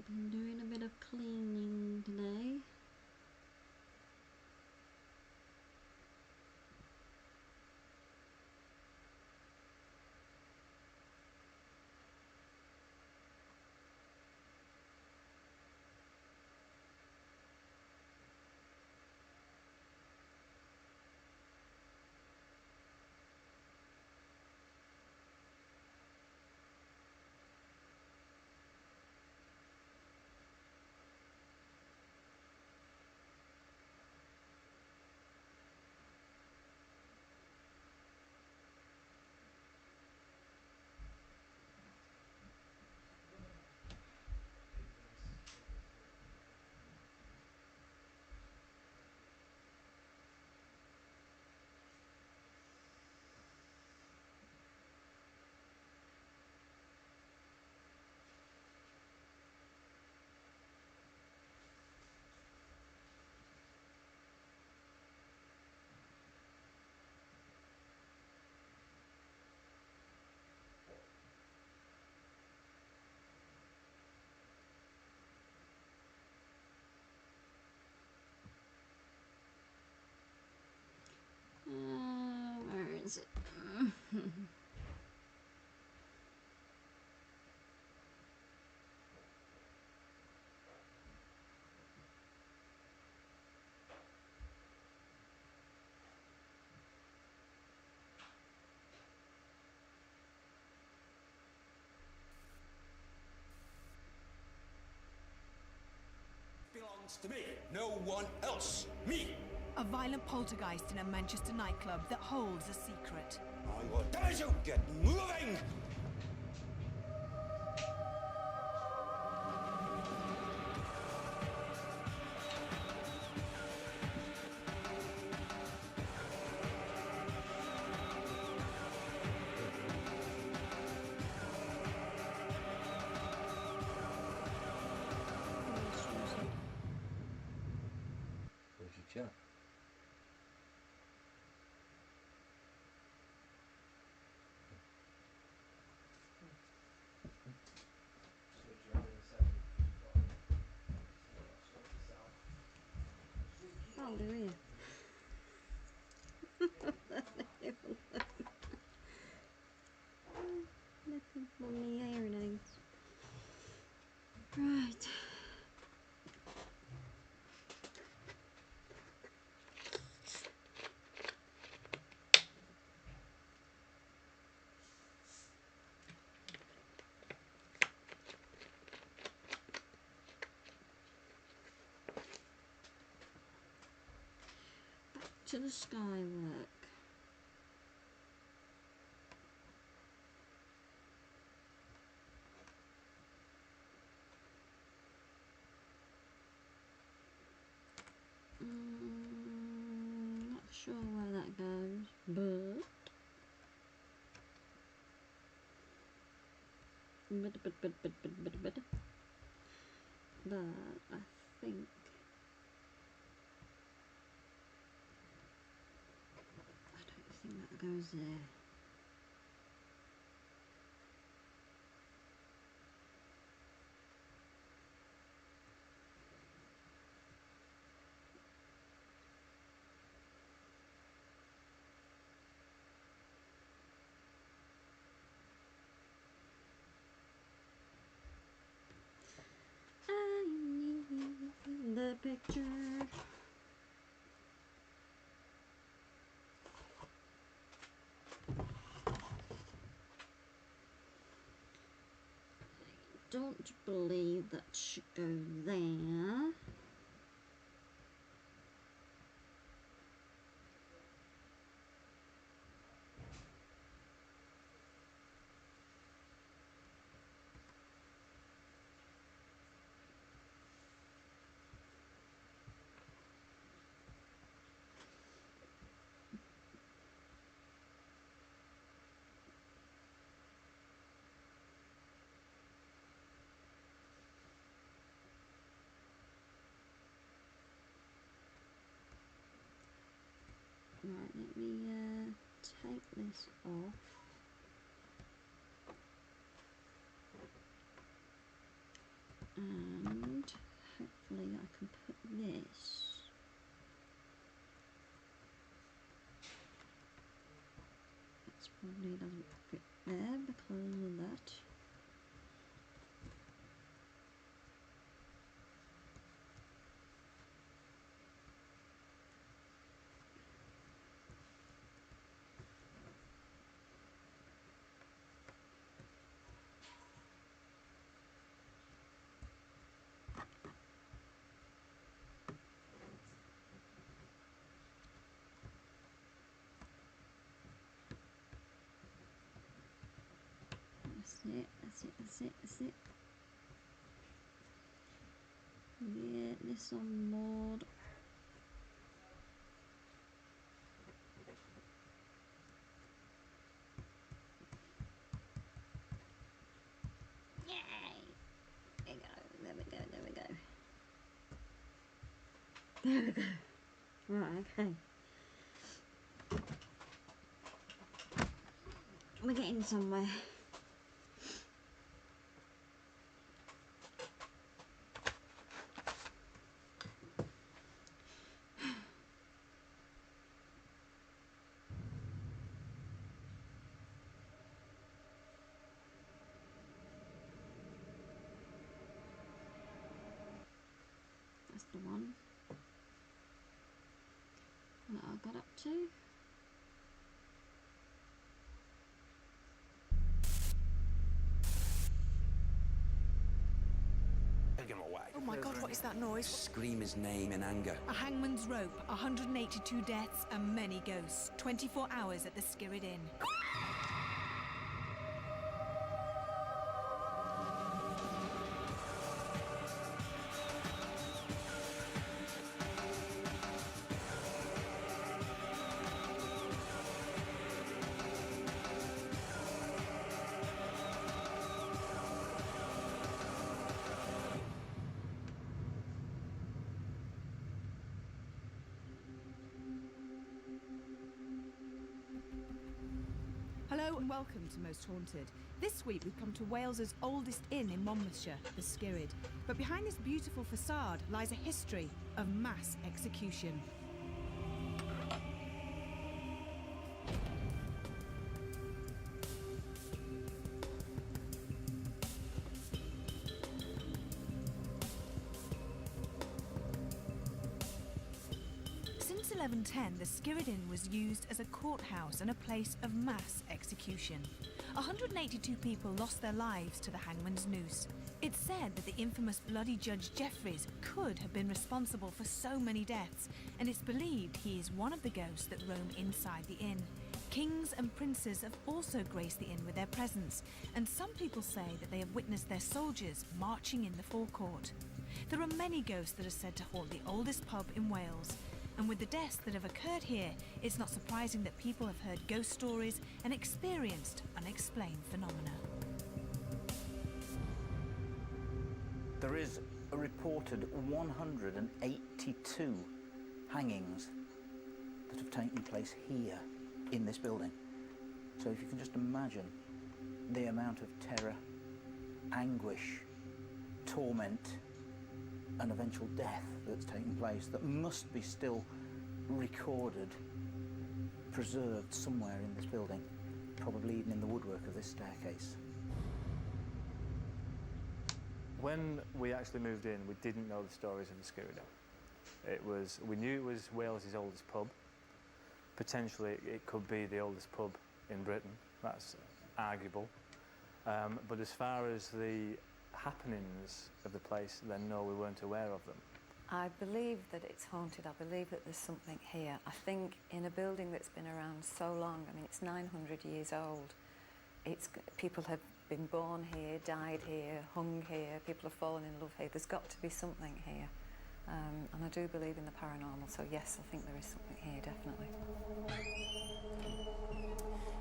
been doing a bit of cleaning today. Where is it? Belongs to me. No one else. Me. A violent poltergeist in a Manchester nightclub that holds a secret. I will tell you, get moving! Where's your chat? Oh, do you? Looking for me hearing aids. Right. Back to the skywork. Not sure where that goes, but I think I don't think that goes there. I need the picture. Don't believe that should go there. Right, let me take this off. And Probably doesn't fit there because of that. That's it. Get this on board. Yay! There we go. Right, okay. We're getting somewhere. That's the one that I got up to. Take him away. Oh my God, what is that noise? Scream his name in anger. A hangman's rope, 182 deaths and many ghosts. 24 hours at the Skirrid Inn. Hello and welcome to Most Haunted. This week we've come to Wales's oldest inn in Monmouthshire, the Skirrid. But behind this beautiful facade lies a history of mass execution. Since 1110, the Skirrid Inn was used as a courthouse and a place of mass execution. 182 people lost their lives to the hangman's noose. It's said that the infamous bloody Judge Jeffreys could have been responsible for so many deaths, and it's believed he is one of the ghosts that roam inside the inn. Kings and princes have also graced the inn with their presence, and some people say that they have witnessed their soldiers marching in the forecourt. There are many ghosts that are said to haunt the oldest pub in Wales. And with the deaths that have occurred here, it's not surprising that people have heard ghost stories and experienced unexplained phenomena. There is a reported 182 hangings that have taken place here in this building. So if you can just imagine the amount of terror, anguish, torment, and eventual death that's taken place that must be still recorded, preserved somewhere in this building, probably even in the woodwork of this staircase. When we actually moved in, we didn't know the stories of the Skirrid Inn. We knew it was Wales's oldest pub. Potentially it could be the oldest pub in Britain, that's arguable. But as far as the happenings of the place, then no, we weren't aware of them. I believe that it's haunted. I believe that there's something here. I think in a building that's been around so long, I mean, it's 900 years old. People have been born here, died here, hung here, people have fallen in love here. There's got to be something here. And I do believe in the paranormal, so yes, I think there is something here, definitely.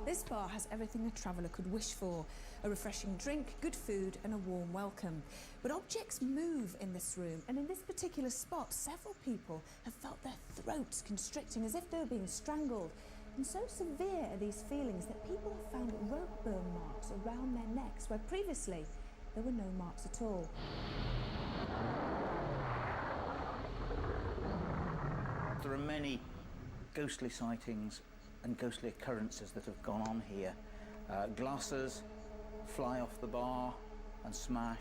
This bar has everything a traveller could wish for. A refreshing drink, good food and a warm welcome. But objects move in this room, and in this particular spot, several people have felt their throats constricting as if they were being strangled. And so severe are these feelings that people have found rope burn marks around their necks, where previously there were no marks at all. There are many ghostly sightings and ghostly occurrences that have gone on here. Glasses fly off the bar and smash.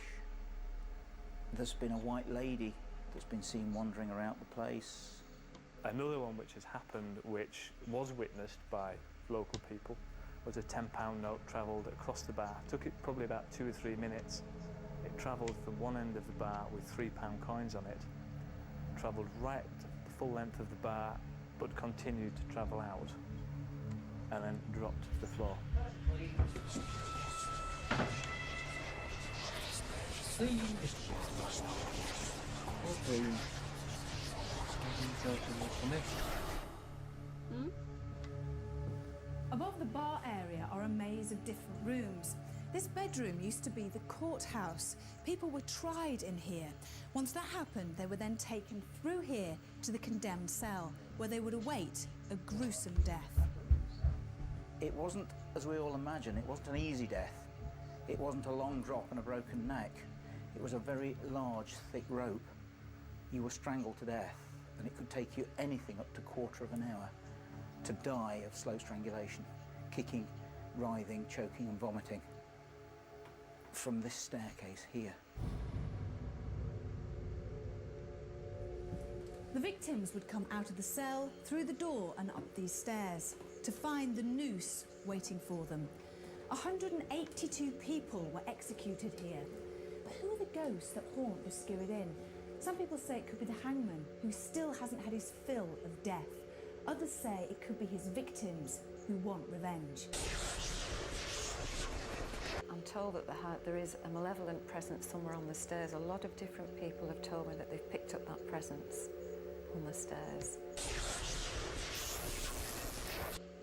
There's been a white lady that's been seen wandering around the place. Another one which has happened, which was witnessed by local people, was a £10 note travelled across the bar. Took it probably about 2 or 3 minutes. It travelled from one end of the bar with £3 coins on it, travelled right the full length of the bar, but continued to travel out, and then dropped to the floor. Above the bar area are a maze of different rooms. This bedroom used to be the courthouse. People were tried in here. Once that happened, they were then taken through here to the condemned cell, where they would await a gruesome death. It wasn't, as we all imagine, it wasn't an easy death. It wasn't a long drop and a broken neck. It was a very large, thick rope. You were strangled to death, and it could take you anything up to a quarter of an hour to die of slow strangulation, kicking, writhing, choking and vomiting from this staircase here. The victims would come out of the cell, through the door and up these stairs, to find the noose waiting for them. 182 people were executed here. But who are the ghosts that haunt the Skirrid Inn? Some people say it could be the hangman, who still hasn't had his fill of death. Others say it could be his victims, who want revenge. I'm told that there is a malevolent presence somewhere on the stairs. A lot of different people have told me that they've picked up that presence on the stairs.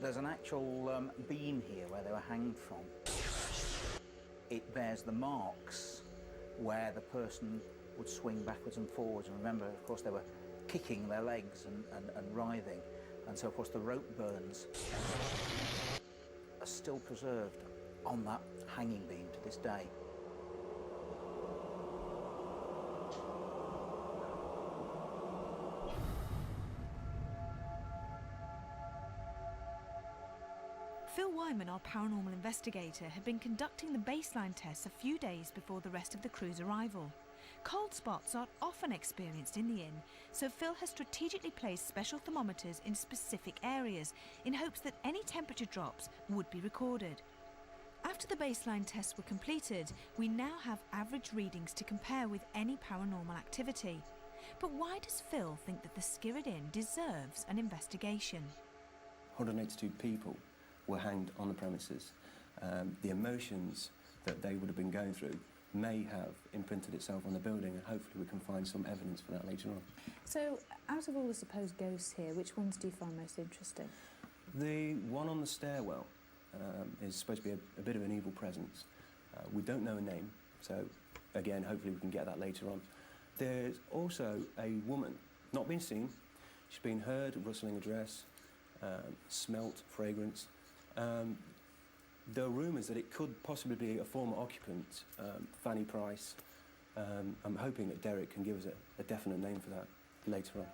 There's an actual beam here where they were hanged from. It bears the marks where the person would swing backwards and forwards. And remember, of course, they were kicking their legs and writhing. And so, of course, the rope burns are still preserved on that hanging beam to this day. Phil Wyman, our paranormal investigator, had been conducting the baseline tests a few days before the rest of the crew's arrival. Cold spots are often experienced in the inn, so Phil has strategically placed special thermometers in specific areas in hopes that any temperature drops would be recorded. After the baseline tests were completed, we now have average readings to compare with any paranormal activity. But why does Phil think that the Skirrid Inn deserves an investigation? 182 people were hanged on the premises. The emotions that they would have been going through may have imprinted itself on the building, and hopefully we can find some evidence for that later on. So, out of all the supposed ghosts here, which ones do you find most interesting? The one on the stairwell is supposed to be a bit of an evil presence. We don't know a name, so again, hopefully we can get that later on. There's also a woman, not been seen. She's been heard rustling a dress, smelt fragrance. There are rumours that it could possibly be a former occupant, Fanny Price. I'm hoping that Derek can give us a definite name for that later on.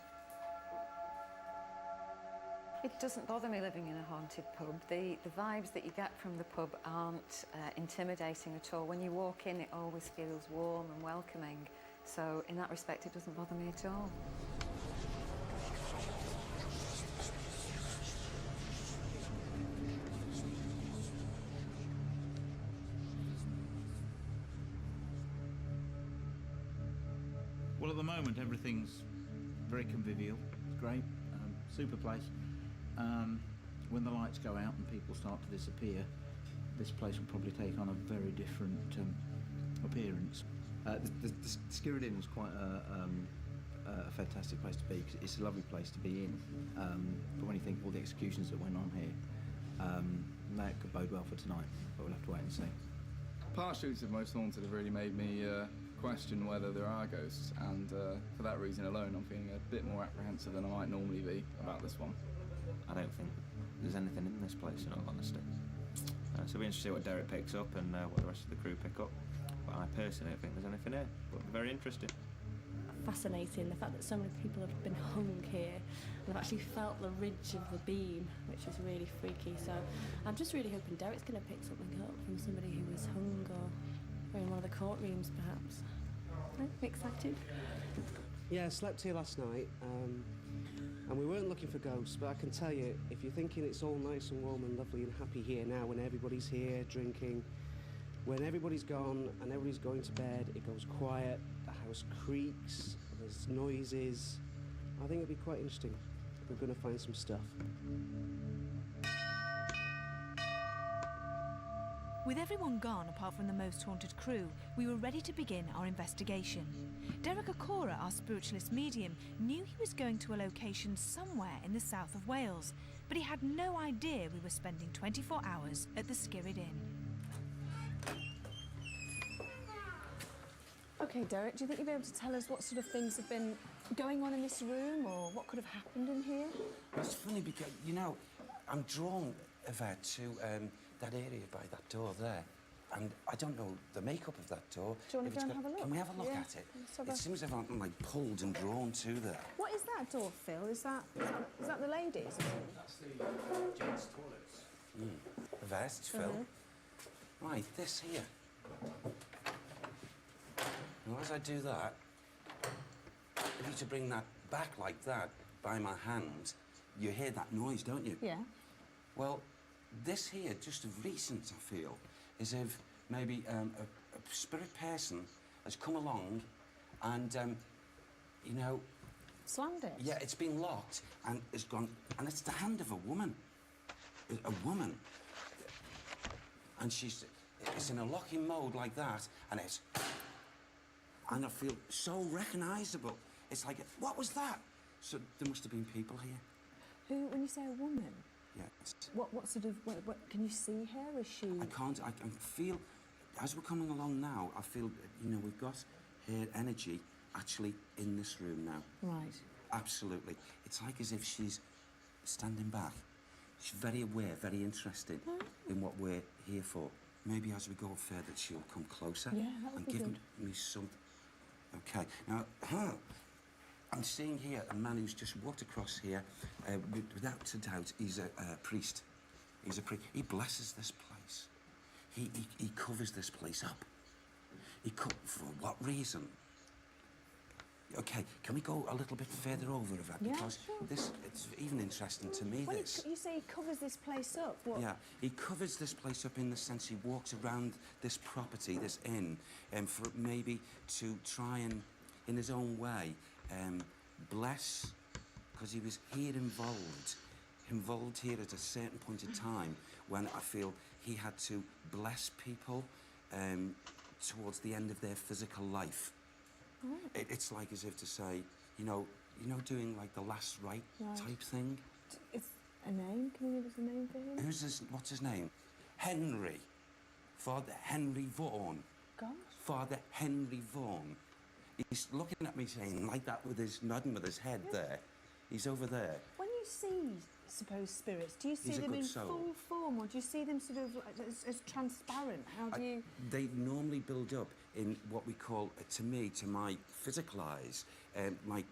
It doesn't bother me living in a haunted pub. The vibes that you get from the pub aren't intimidating at all. When you walk in, it always feels warm and welcoming. So in that respect, it doesn't bother me at all. Well, at the moment, everything's very convivial. It's great, super place. When the lights go out and people start to disappear, this place will probably take on a very different appearance. The Skirrid Inn was quite a fantastic place to be, because it's a lovely place to be in. But when you think of all the executions that went on here, that could bode well for tonight, but we'll have to wait and see. Past shoots of Most Haunted have really made me question whether there are ghosts, and for that reason alone I'm feeling a bit more apprehensive than I might normally be about this one. I don't think there's anything in this place, in all honesty. So it'll be interesting to see what Derek picks up and what the rest of the crew pick up. But I personally don't think there's anything here, but very interesting. fascinating, the fact that so many people have been hung here and have actually felt the ridge of the beam, which is really freaky. So I'm just really hoping Derek's going to pick something up from somebody who was hung or in one of the courtrooms, perhaps. I'm excited. Yeah, I slept here last night, and we weren't looking for ghosts, but I can tell you, if you're thinking it's all nice and warm and lovely and happy here now, when everybody's here drinking, when everybody's gone and everybody's going to bed, it goes quiet, the house creaks, there's noises. I think it'll be quite interesting. We're going to find some stuff. With everyone gone apart from the most haunted crew, we were ready to begin our investigation. Derek Acora, our spiritualist medium, knew he was going to a location somewhere in the south of Wales, but he had no idea we were spending 24 hours at the Skirrid Inn. OK, Derek, do you think you'll be able to tell us what sort of things have been going on in this room, or what could have happened in here? It's funny because, you know, I'm drawn, Yvette, to that area by that door there. And I don't know the makeup of that door. Do you want to go and have a look? Can we have a look at it? It seems as if I'm, like, pulled and drawn to there. What is that door, Phil? Is that the ladies? That's the gents' toilets. Yvette, Phil. Right, this here. Now, as I do that, I need to bring that back like that by my hand. You hear that noise, don't you? Yeah. Well, this here, just of recent, I feel, is if maybe a spirit person has come along and, you know... Slammed it? Yeah, it's been locked and it's gone... And it's the hand of a woman. A woman. And it's in a locking mode like that, and it's... And I feel so recognisable. It's like, what was that? So there must have been people here. Who, when you say a woman? Yes. What sort of, what can you see her? Is she... I can't, I can feel, as we're coming along now, I feel, you know, we've got her energy actually in this room now. Right. Absolutely. It's like as if she's standing back. She's very aware, very interested in what we're here for. Maybe as we go further, she'll come closer and give me some... Okay, now, I'm seeing here a man who's just walked across here. Without a doubt, he's a priest. He's a priest. He blesses this place. He covers this place up. For what reason? Okay, can we go a little bit further over of that? Yeah, because sure. it's even interesting to me, this. You say he covers this place up? What? Yeah, he covers this place up in the sense he walks around this property, this inn, for maybe to try and, in his own way, bless, because he was here involved here at a certain point in time when I feel he had to bless people towards the end of their physical life. It's like as if to say, you know, doing like the last rite type thing. It's a name? Can you give us a name for him? What's his name? Henry. Father Henry Vaughan. Gosh. Father Henry Vaughan. He's looking at me saying, like that, nodding with his head there. He's over there. When you see supposed spirits, do you see them in full form, or do you see them sort of as transparent? How do you... They normally build up in what we call, to my physical eyes, like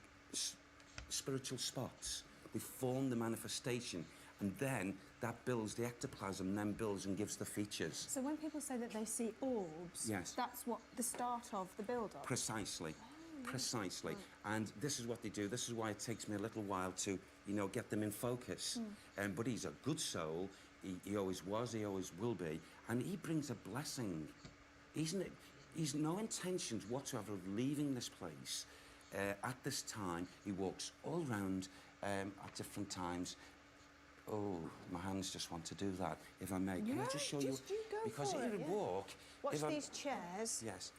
spiritual spots. They form the manifestation, and then that builds the ectoplasm, then builds and gives the features. So when people say that they see orbs, that's what the start of the build-up? Precisely. Precisely. And this is what they do. This is why it takes me a little while to, you know, get them in focus. But he's a good soul. He always was, he always will be. And he brings a blessing. He's no intentions whatsoever of leaving this place. At this time, he walks all round at different times. Oh, my hands just want to do that, if I may. Can I just show you? Go because for he would walk. Watch these chairs. Yes.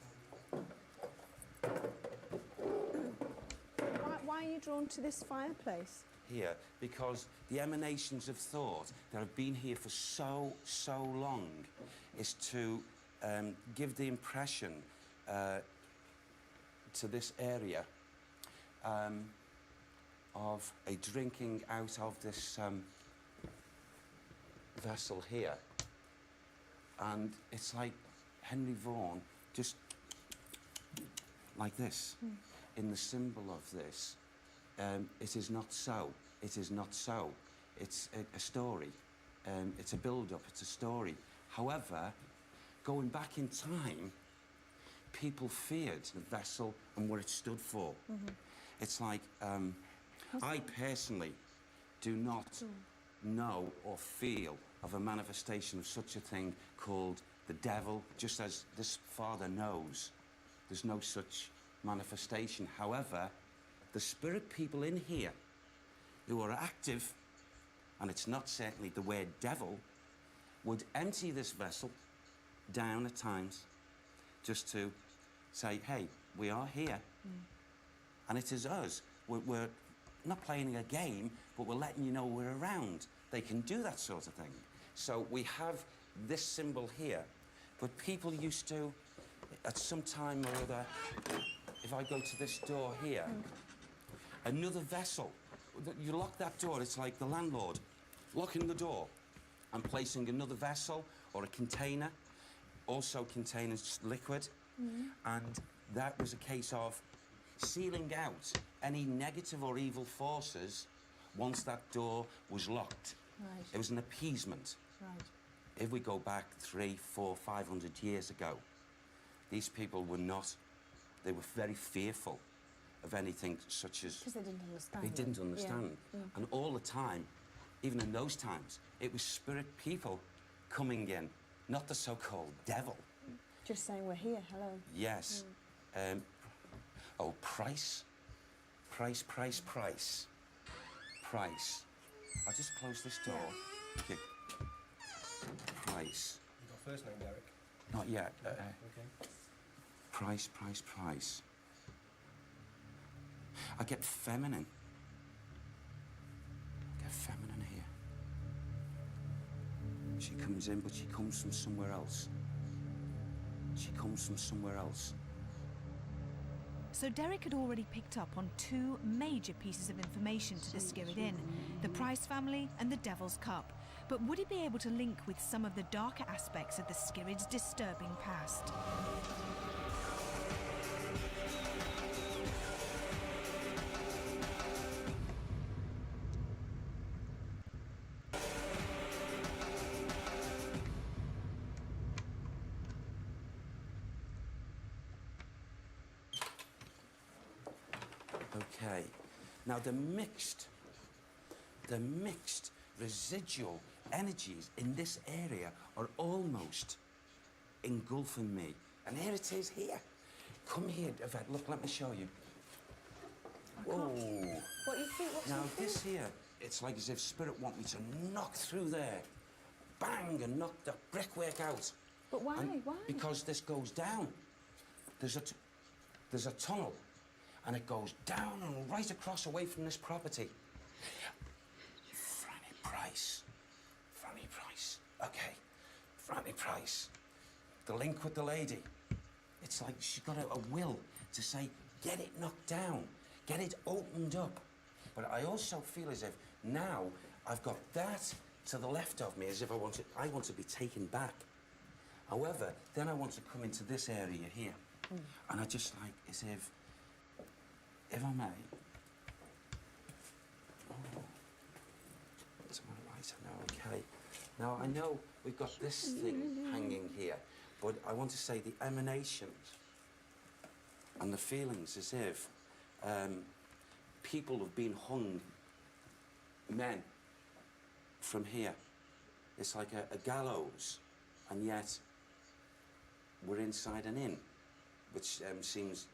Why are you drawn to this fireplace? Here, because the emanations of thought that have been here for so long is to give the impression to this area of a drinking out of this vessel here. And it's like Henry Vaughan, just like this. in the symbol of this, it is not so. It is not so. It's a story. It's a build-up. It's a story. However, going back in time, people feared the vessel and what it stood for. It's like, I personally do not know or feel of a manifestation of such a thing called the devil, just as this father knows there's no such manifestation. However, the spirit people in here who are active, and it's not certainly the word devil, would empty this vessel down at times just to say, hey, we are here. And it is us. We're not playing a game, but we're letting you know we're around. They can do that sort of thing. So we have this symbol here, but people used to, at some time or other, if I go to this door here, another vessel, you lock that door, it's like the landlord locking the door and placing another vessel or a container, also containing liquid, and that was a case of sealing out any negative or evil forces once that door was locked. Right. It was an appeasement. Right. If we go back 300, 400, 500 years ago, these people were not, they were very fearful of anything such as... Because they didn't understand. They didn't understand. Yeah. And all the time, even in those times, it was spirit people coming in, not the so-called devil. Just saying we're here, hello. Yes. Oh, price. Price, price, price. Price. I'll just close this door. Okay. Price. You got first name, Derek? Not yet. Okay. Price, price, price. I get feminine. I get feminine here. She comes in, but she comes from somewhere else. She comes from somewhere else. So Derek had already picked up on two major pieces of information to the Skirrid Inn, the Price family and the Devil's Cup. But would he be able to link with some of the darker aspects of the Skirrid's disturbing past? Okay. Now the mixed residual energies in this area are almost engulfing me. And here it is here. Come here, Yvette. Look, let me show you. Whoa. What you think? What's Now you think? this here, it's like as if spirit want me to knock through there. Bang, and knock that brickwork out. But why? And Why? because this goes down. There's a tunnel. And it goes down and right across away from this property. Franny Price. Franny Price. Okay. Franny Price. The link with the lady. It's like she's got a will to say, get it knocked down. Get it opened up. But I also feel as if now I've got that to the left of me, as if I want to be taken back. However, then I want to come into this area here. And I just like, as if I may. Oh, to my right, I know, okay. Now, I know we've got this thing hanging here, but I want to say the emanations and the feelings as if people have been hung, men, from here. It's like a gallows, and yet we're inside an inn, which seems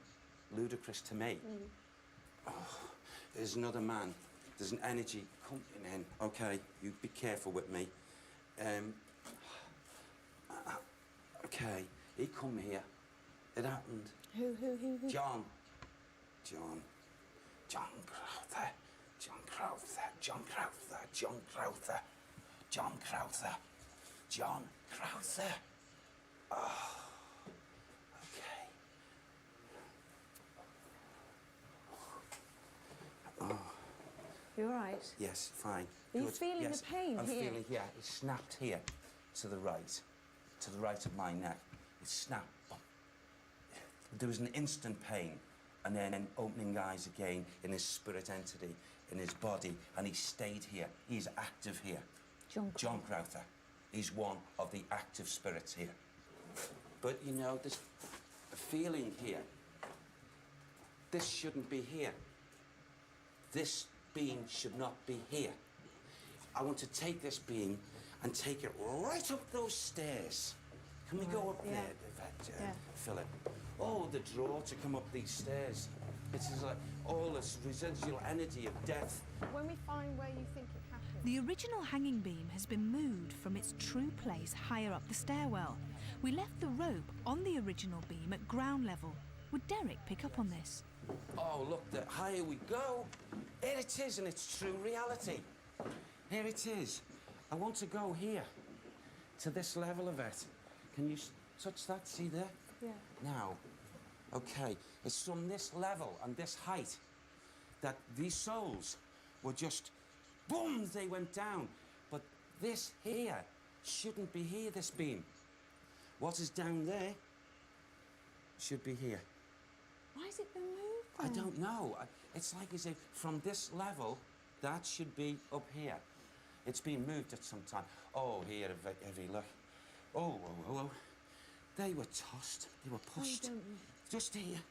ludicrous to me. Oh, there's another man. There's an energy coming in. Okay, you be careful with me. Okay, he come here. It happened. Who? John. John Crowther. John Crowther. John Crowther. John Crowther. John Crowther. John Crowther. Oh. Oh. You all right? Yes, fine. Are you Good. feeling yes, the pain I'm here? feeling, yeah, it snapped here, to the right of my neck. It snapped. There was an instant pain, and then opening eyes again in his spirit entity, in his body, and he stayed here. He's active here. John Crowther. He's one of the active spirits here. But, you know, this feeling here, this shouldn't be here. This being should not be here. I want to take this being and take it right up those stairs. Can we go up there, Philip? Oh, the draw to come up these stairs. It's like all this residual energy of death. When we find where you think it happened... The original hanging beam has been moved from its true place higher up the stairwell. We left the rope on the original beam at ground level. Would Derek pick up on this? Oh, look, the higher we go, here it is in its true reality. Here it is. I want to go here, to this level of it. Can you touch that? See there? Yeah. Now, okay, it's from this level and this height that these souls were just, boom, they went down. But this here shouldn't be here, this beam. What is down there should be here. Why has it been moved I then? don't know. It's like as if from this level, that should be up here. It's been moved at some time. Oh, here, heavy look. Oh, whoa, whoa. They were tossed. They were pushed. Just here.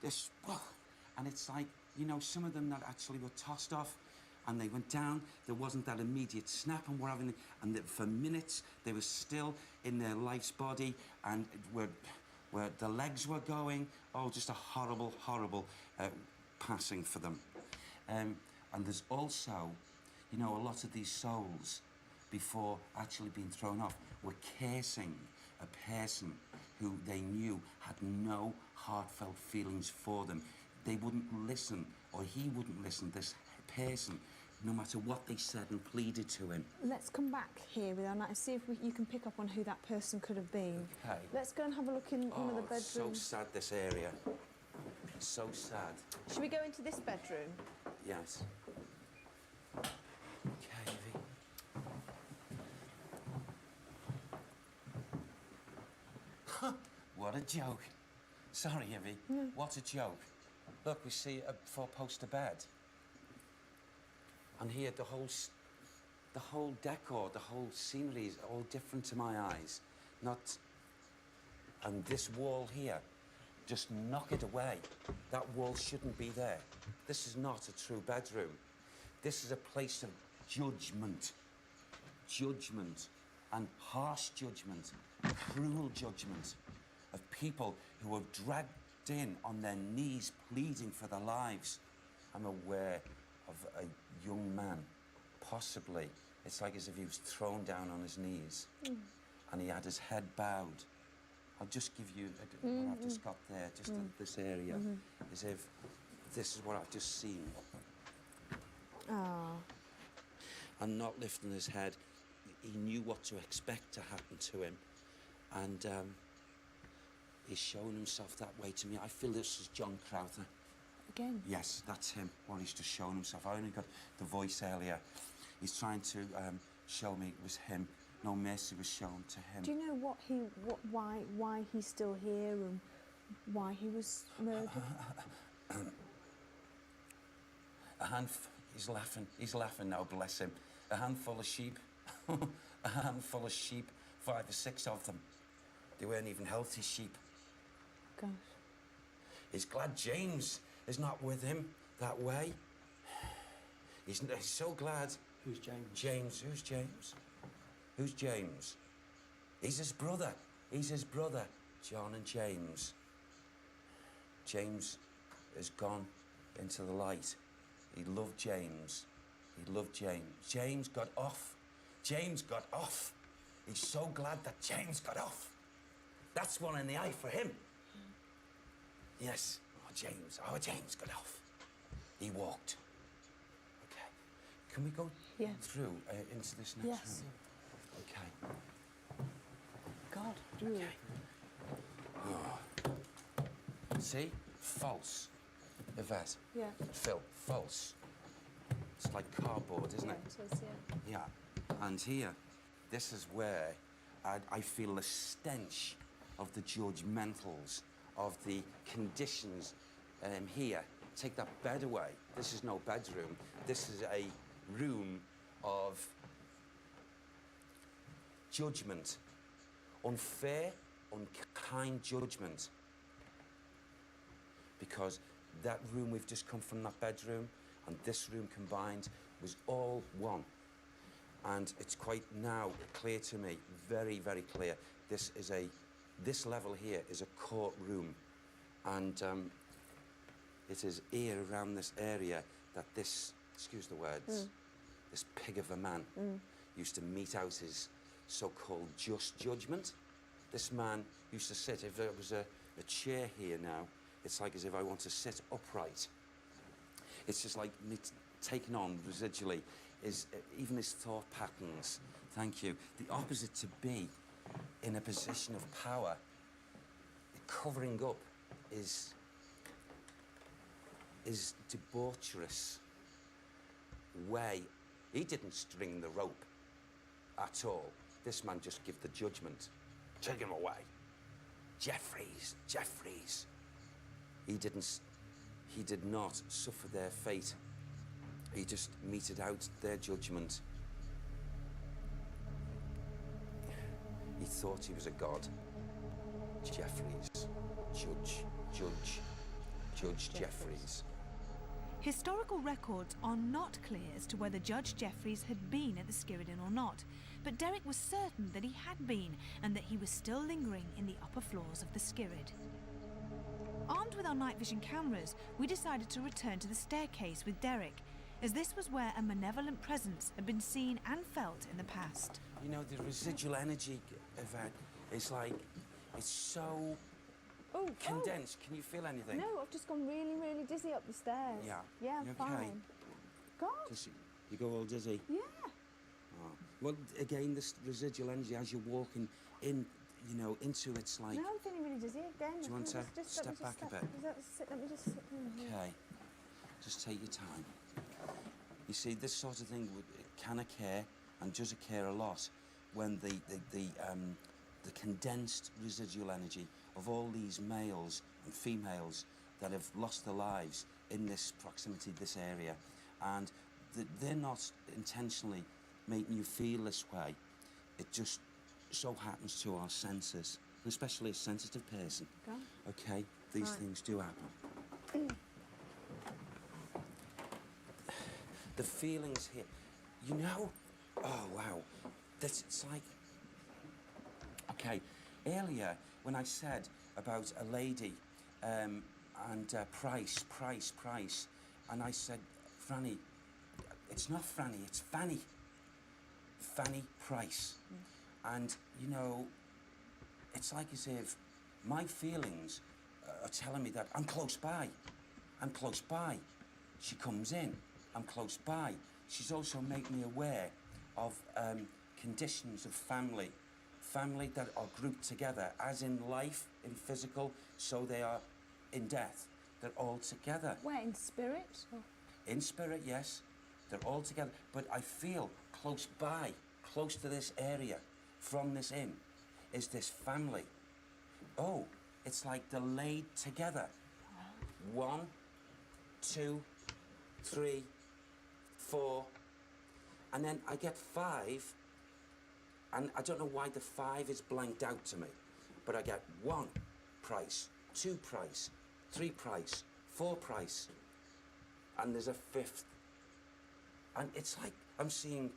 This, oh. And it's like, you know, some of them that actually were tossed off and they went down. There wasn't that immediate snap and whatever. And for minutes, they were still in their life's body and where the legs were going. Oh, just a horrible, horrible passing for them. And there's also, you know, a lot of these souls, before actually being thrown off, were cursing a person who they knew had no heartfelt feelings for them. They wouldn't listen, or he wouldn't listen, this person, no matter what they said and pleaded to him. Let's come back here with our night and see if you can pick up on who that person could have been. Okay. Let's go and have a look in one of the bedrooms. So sad, this area. So sad. Should we go into this bedroom? Yes. Okay, Evie. What a joke. Sorry, Evie. No. What a joke. Look, we see a four-poster bed. And here, the whole decor, the whole scenery is all different to my eyes. And this wall here, just knock it away. That wall shouldn't be there. This is not a true bedroom. This is a place of judgment. Judgment, and harsh judgment, cruel judgment of people who are dragged in on their knees pleading for their lives. I'm aware of a young man, possibly, it's like as if he was thrown down on his knees and he had his head bowed. I'll just give you what I've just got there, just in this area, as if this is what I've just seen. Oh. And not lifting his head, he knew what to expect to happen to him, and he's shown himself that way to me. I feel this is John Crowther. Again? Yes, that's him. Well, he's just shown himself. I only got the voice earlier. He's trying to show me it was him. No mercy was shown to him. Do you know why he's still here and why he was murdered? He's laughing. He's laughing now, bless him. A handful of sheep. A handful of sheep. 5 or 6 of them. They weren't even healthy sheep. Gosh. He's glad James is not with him that way. He's so glad. Who's James? James. Who's James? Who's James? He's his brother. He's his brother, John and James. James has gone into the light. He loved James. He loved James. James got off. James got off. He's so glad that James got off. That's one in the eye for him. Yes. Oh, James got off. He walked. Okay. Can we go through into this next room? Okay. God, really? Okay. Oh. See? False. Yvette. Yeah. Phil, false. It's like cardboard, isn't it? It is, yeah. Yeah. And here, this is where I feel the stench of the judgmentals, of the conditions here, take that bed away. This is no bedroom. This is a room of judgment. Unfair, unkind judgment. Because that room, we've just come from that bedroom, and this room combined was all one. And it's quite now clear to me, very, very clear, this level here is a courtroom. And it is here around this area that this, excuse the words, this pig of a man used to mete out his so-called just judgment. This man used to sit, if there was a chair here now, it's like as if I want to sit upright. It's just like me taking on residually is even his thought patterns. Thank you. The opposite to be in a position of power, covering up is debaucherous way. He didn't string the rope at all. This man just give the judgment. Take him away. Jeffries. He did not suffer their fate. He just meted out their judgment. He thought he was a god. Jeffries. Judge Jeffries. Historical records are not clear as to whether Judge Jeffries had been at the Skirridin or not, but Derek was certain that he had been and that he was still lingering in the upper floors of the Skirrid. Armed with our night vision cameras, we decided to return to the staircase with Derek, as this was where a malevolent presence had been seen and felt in the past. You know, the residual energy of that is like, it's so condensed. Can you feel anything? No, I've just gone really, really dizzy up the stairs. Yeah. Yeah, I'm You fine. okay? God. You go all dizzy? Yeah. Oh. Well, again, this residual energy as you're walking in, you know, into it's like... No, I'm feeling really dizzy again. Do you want to step back a bit? Let me just sit down here. Okay. Just take your time. You see, this sort of thing can occur, and does occur a lot, when the condensed residual energy of all these males and females that have lost their lives in this proximity, this area, and they're not intentionally making you feel this way. It just so happens to our senses, especially a sensitive person. Okay, these things do happen. The feelings here, you know, oh wow, it's like, okay, earlier when I said about a lady and price, and I said, Franny, it's not Franny, it's Fanny. Fanny Price. And, you know, it's like as if my feelings are telling me that I'm close by. I'm close by. She comes in. I'm close by. She's also made me aware of conditions of family that are grouped together, as in life, in physical, so they are in death. They're all together. Where, in spirit? Or? In spirit, yes. They're all together. But I feel close by, close to this area, from this inn, is this family. Oh, it's like they're laid together. 1, 2, 3, 4, and then I get 5, and I don't know why the 5 is blanked out to me, but I get 1 price, 2 price, 3 price, 4 price, and there's a 5th. And it's like I'm seeing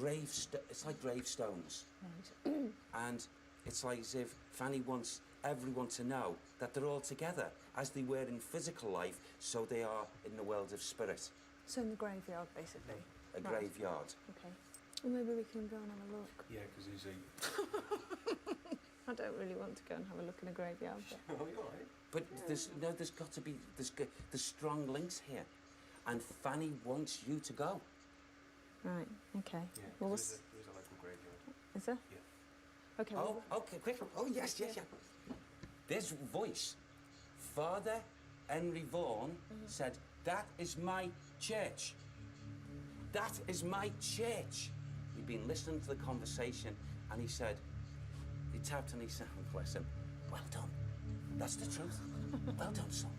it's like gravestones. Right. And it's like as if Fanny wants everyone to know that they're all together, as they were in physical life, so they are in the world of spirit. So in the graveyard, basically? A graveyard. Okay. Well, maybe we can go and have a look. Yeah, because he's I don't really want to go and have a look in a graveyard. But... Oh, you're all right. But there's got to be, there's strong links here. And Fanny wants you to go. Right, okay. Yeah, well, there's a local graveyard. Is there? Yeah. Okay. Well, Okay, quick. Oh, yes. This voice, Father Henry Vaughan said, "That is my church. That is my church." He'd been listening to the conversation, and he said, he tapped and he said, bless him, "Well done. That's the truth. Well done, son."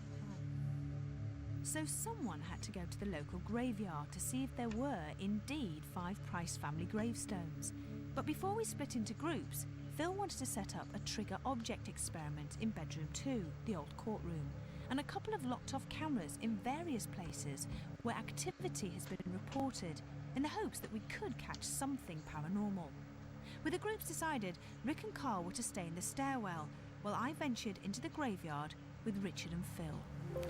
So someone had to go to the local graveyard to see if there were indeed 5 Price family gravestones. But before we split into groups, Phil wanted to set up a trigger object experiment in bedroom 2, the old courtroom, and a couple of locked-off cameras in various places where activity has been reported, in the hopes that we could catch something paranormal. With the groups decided, Rick and Carl were to stay in the stairwell, while I ventured into the graveyard with Richard and Phil.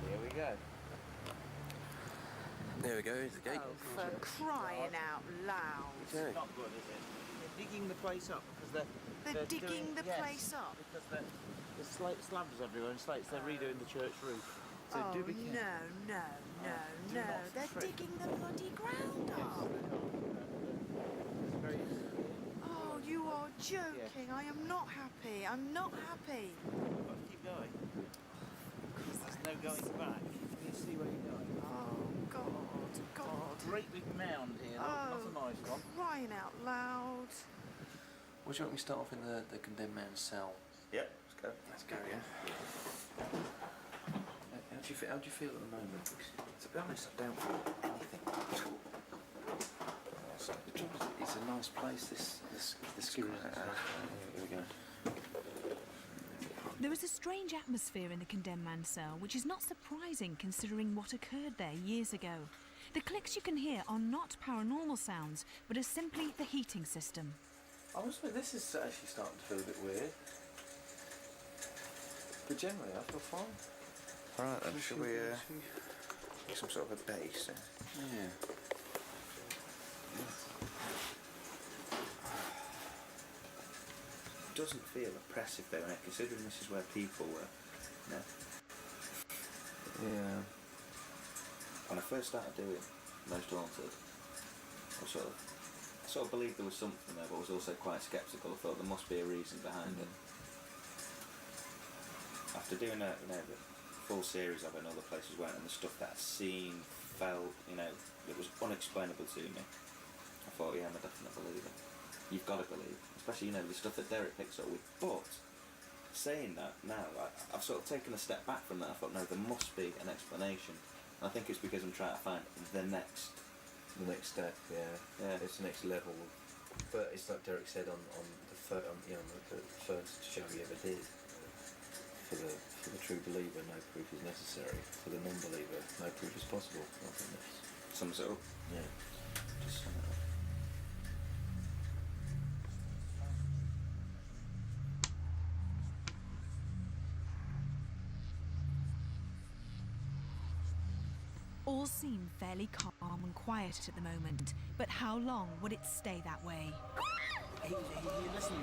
Here we go. There we go, here's the gate. For crying out loud. It's not good, is it? They're digging the place up because They're digging the place up? Because there's slabs everywhere and slates. They're redoing the church roof. So Oh, do be careful. no. do not They're trip. digging the bloody ground up. Oh, you are joking. I am not happy. I'm not happy. Keep going. There's no going back. You see where you're going. Oh, God. Great big mound here. Oh, That's a nice one. crying out loud. Would you want me to start off in the condemned man's cell? Yep, let's go. Let's go, yeah. How do you feel at the moment? To be honest, I don't feel anything at all. It's a nice place, the Skirrid. Here we go. There is a strange atmosphere in the condemned man's cell, which is not surprising considering what occurred there years ago. The clicks you can hear are not paranormal sounds, but are simply the heating system. I must admit, this is actually starting to feel a bit weird. But generally, I feel fine. Alright then, shall we make some sort of a base then? Yeah. It doesn't feel oppressive though, innit? Considering this is where people were, you know? Yeah. When I first started doing Most Haunted, I sort of believed there was something there, but I was also quite sceptical. I thought there must be a reason behind it. After doing the full series of it and other places went, and the stuff that I'd seen, felt, it was unexplainable to me, I thought, yeah, I'm a definite believer. You've got to believe, especially, the stuff that Derek picks up with. But, saying that now, I've sort of taken a step back from that. I thought, no, there must be an explanation. And I think it's because I'm trying to find the next step, yeah. It's the next level. But it's like Derek said on the first show he ever did. For the true believer, no proof is necessary. For the non-believer, no proof is possible. I think that's sums it up. Yeah. Just sum it up. All seem fairly calm and quiet at the moment, but how long would it stay that way? Hey, listen.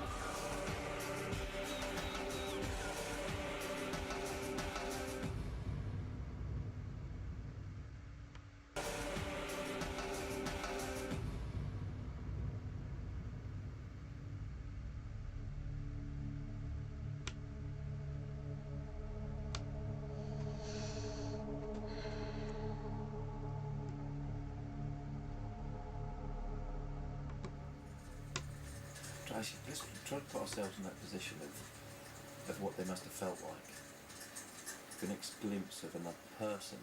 Let's try to put ourselves in that position of what they must have felt like. The next glimpse of another person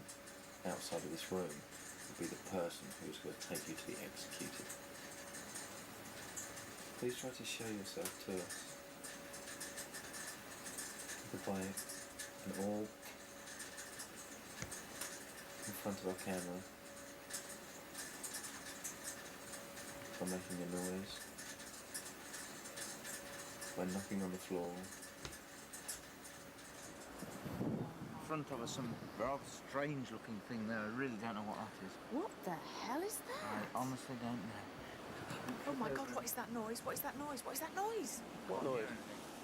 outside of this room would be the person who's going to take you to be executed. Please try to show yourself to us. Either by an orb in front of our camera, by making a noise, by knocking on the floor. In front of us, some rather strange looking thing there. I really don't know what that is. What the hell is that? I honestly don't know. Oh my God, what is that noise? What is that noise? What is that noise? What noise?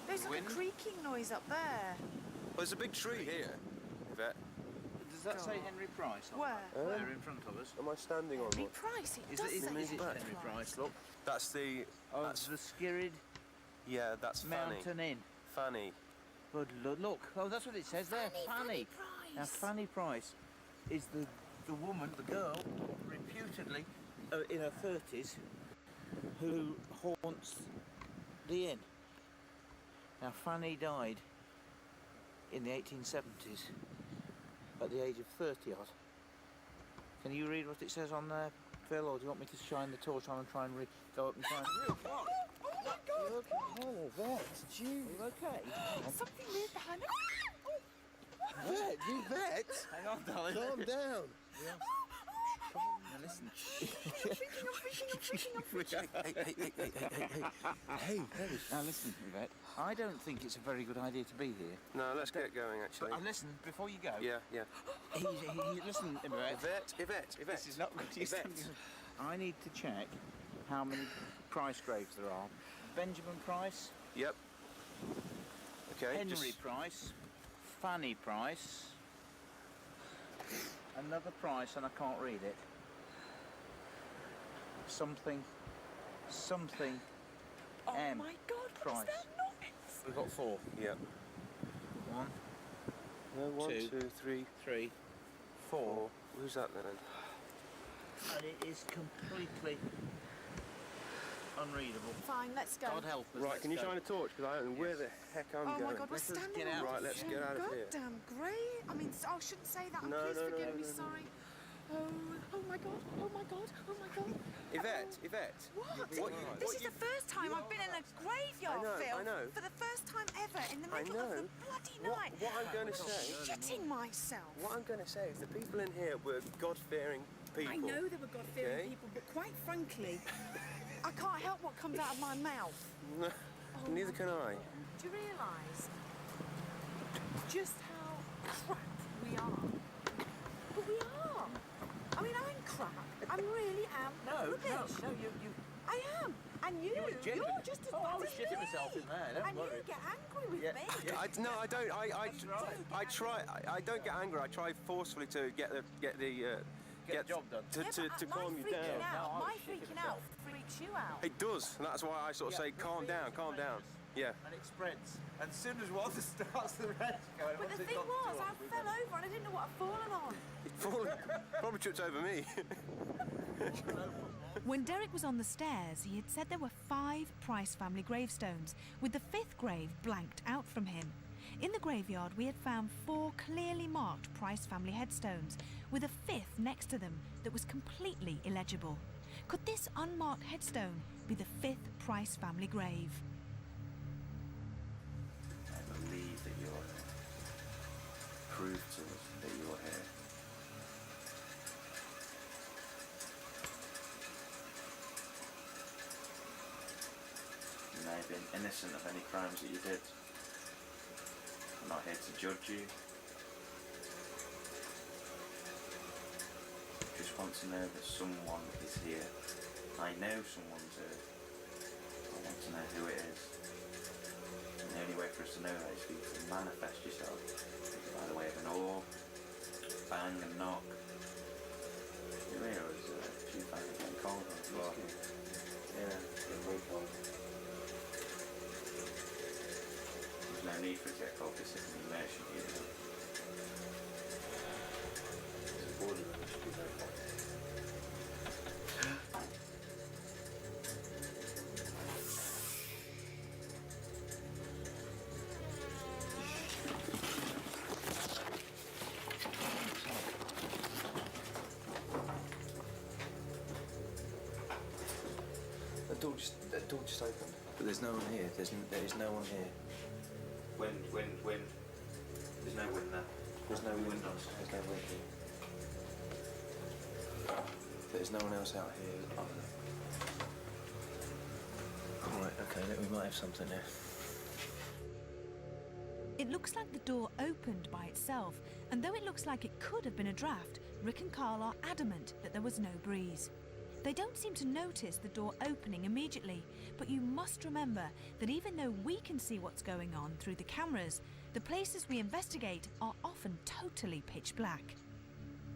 There's like a creaking noise up there. Well, there's a big tree here, Yvette. Does that say Henry Price? Where? There in front of us. Am I standing on Henry one? Price, it Is does it say Henry Henry Price? Look. That's the... That's the Skirrid Yeah, that's Fanny. Mountain Inn. Fanny. Good look. Oh, that's what it says there. Fanny. Price. Now, Fanny Price is the woman, the girl, reputedly in her 30s, who haunts the inn. Now, Fanny died in the 1870s at the age of 30 odd. Can you read what it says on there, Phil, or do you want me to shine the torch on and try and go up and try and... Oh my God! Oh, Yvette, are you okay? Something weird behind me. Yvette, Yvette! Hang on, darling. Calm down. Now listen. Hey. Now listen, Yvette. I don't think it's a very good idea to be here. No, let's get going, actually. But listen, before you go. Yeah. Listen, Yvette. This is not good. Yvette. I need to check how many Price graves there are. Benjamin Price. Yep. Okay. Henry Price. Fanny Price. Another Price, and I can't read it. Something. Oh M. my God! Price. What is that noise? We've got 4. Yep. 1. No, 1, 2, 2, 3, 3, 4. Who's that then? And it is completely unreadable. Fine, let's go. God help us. Right, can you shine a torch? Because I don't know where the heck I'm going. Oh my God, we're standing get out. Right, let's get out of here. Goddamn great. I mean, I shouldn't say that. No, Please no, forgive no, me, no, no. sorry. Oh my God, oh my God, oh my God. Yvette. What? This is the first time I've been in a graveyard, Phil. I know. For the first time ever, in the middle of the bloody night. What I'm going to I'm say... shitting myself. What I'm going to say is the people in here were God-fearing people. I know they were God-fearing people, but quite frankly, I can't help what comes out of my mouth. No, neither can I. Do you realise just how crap we are? But we are. I mean, I'm crap. I really am rubbish. No, you... I am. And you're just as bad I was as shitting me. myself in there, don't And worry. you get angry with me. Yeah, I don't. I try. I don't get angry. I try forcefully to get the job done. To calm you down. My freaking out freaks you out. It does, and that's why I sort of say, calm down. Yeah. And it spreads. And as soon as one starts, the rest going. But the thing was, I fell over and I didn't know what I'd fallen on. Probably tripped over me. When Derek was on the stairs, he had said there were 5 Price family gravestones, with the 5th grave blanked out from him. In the graveyard, we had found 4 clearly marked Price family headstones, with a 5th next to them that was completely illegible. Could this unmarked headstone be the 5th Price family grave? I believe that you're here. Prove to us that you're here. You may have been innocent of any crimes that you did. I'm not here to judge you. Just want to know that someone is here. I know someone's here. I want to know who it is. And the only way for us to know that is for you to manifest yourself by the way of an orb, bang and knock. You realise few things are getting cold on the floor. Yeah, it's getting very cold. There's no need for it to get cold, this is an immersion here. There's a border that should be very hot. The door just opened. But there's no one here. There is no one here. Wind. There's no wind there. There's no wind. on There's no wind here. There's no one else out here either. Right, okay, we might have something there. It looks like the door opened by itself, and though it looks like it could have been a draft, Rick and Carl are adamant that there was no breeze. They don't seem to notice the door opening immediately, but you must remember that even though we can see what's going on through the cameras, the places we investigate are often totally pitch black.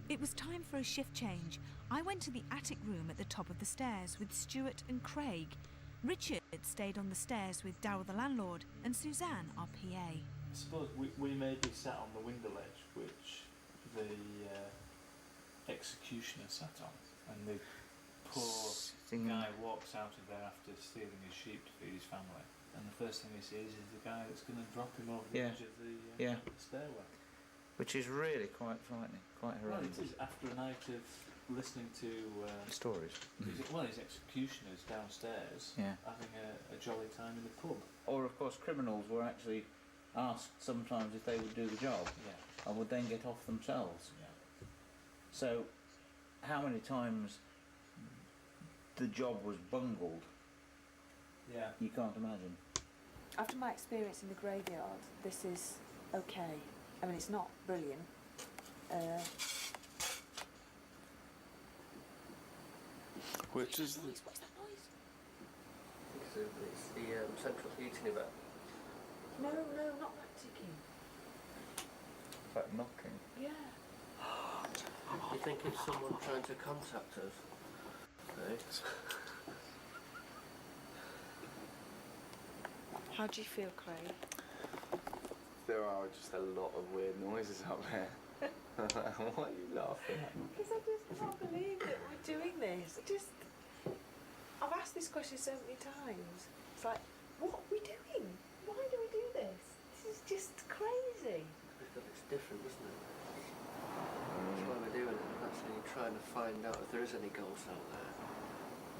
It was time for a shift change. I went to the attic room at the top of the stairs with Stuart and Craig. Richard stayed on the stairs with Darryl the landlord and Suzanne, our PA. I suppose we may be sat on the window ledge which the executioner sat on, and the poor guy walks out of there after stealing his sheep to feed his family, and the first thing he sees is the guy that's going to drop him over the edge of the stairwell. which is really quite frightening, quite Well, horrendous. it is after a night of listening to Stories. his executioners downstairs Yeah. having a jolly time in the pub. Or, of course, criminals were actually asked sometimes if they would do the job and would then get off themselves. So, how many times the job was bungled, you can't imagine. After my experience in the graveyard, this is okay. I mean, it's not brilliant. Which is the... What's that noise? It's the central heating event. No, not that ticking. Like knocking. Yeah. You think it's someone trying to contact us? No? How do you feel, Craig? There are just a lot of weird noises up there. What are you laughing at? Because I just can't believe that we're doing this. I've asked this question so many times. It's like, what are we doing? Why do we do this? This is just crazy. Because it's different, isn't it? That's why we're doing it. We're actually trying to find out if there is any ghosts out there.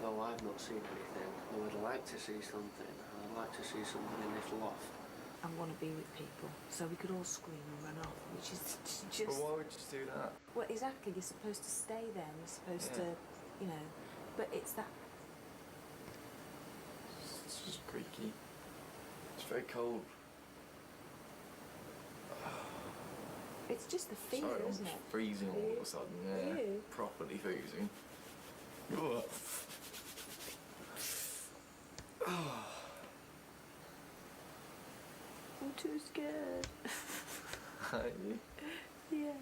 Though I've not seen anything. I would like to see something. I'd like to see something in this loft. I want to be with people, so we could all scream and run off, which is just... But why would you do that? Well, exactly, you're supposed to stay there, you're supposed to, you know, but it's that... It's just creaky. It's very cold. It's just the fear, Sorry, I'm isn't just it? freezing all of a sudden, yeah. You? Properly freezing. Ugh. I'm too scared. Are you? Yeah.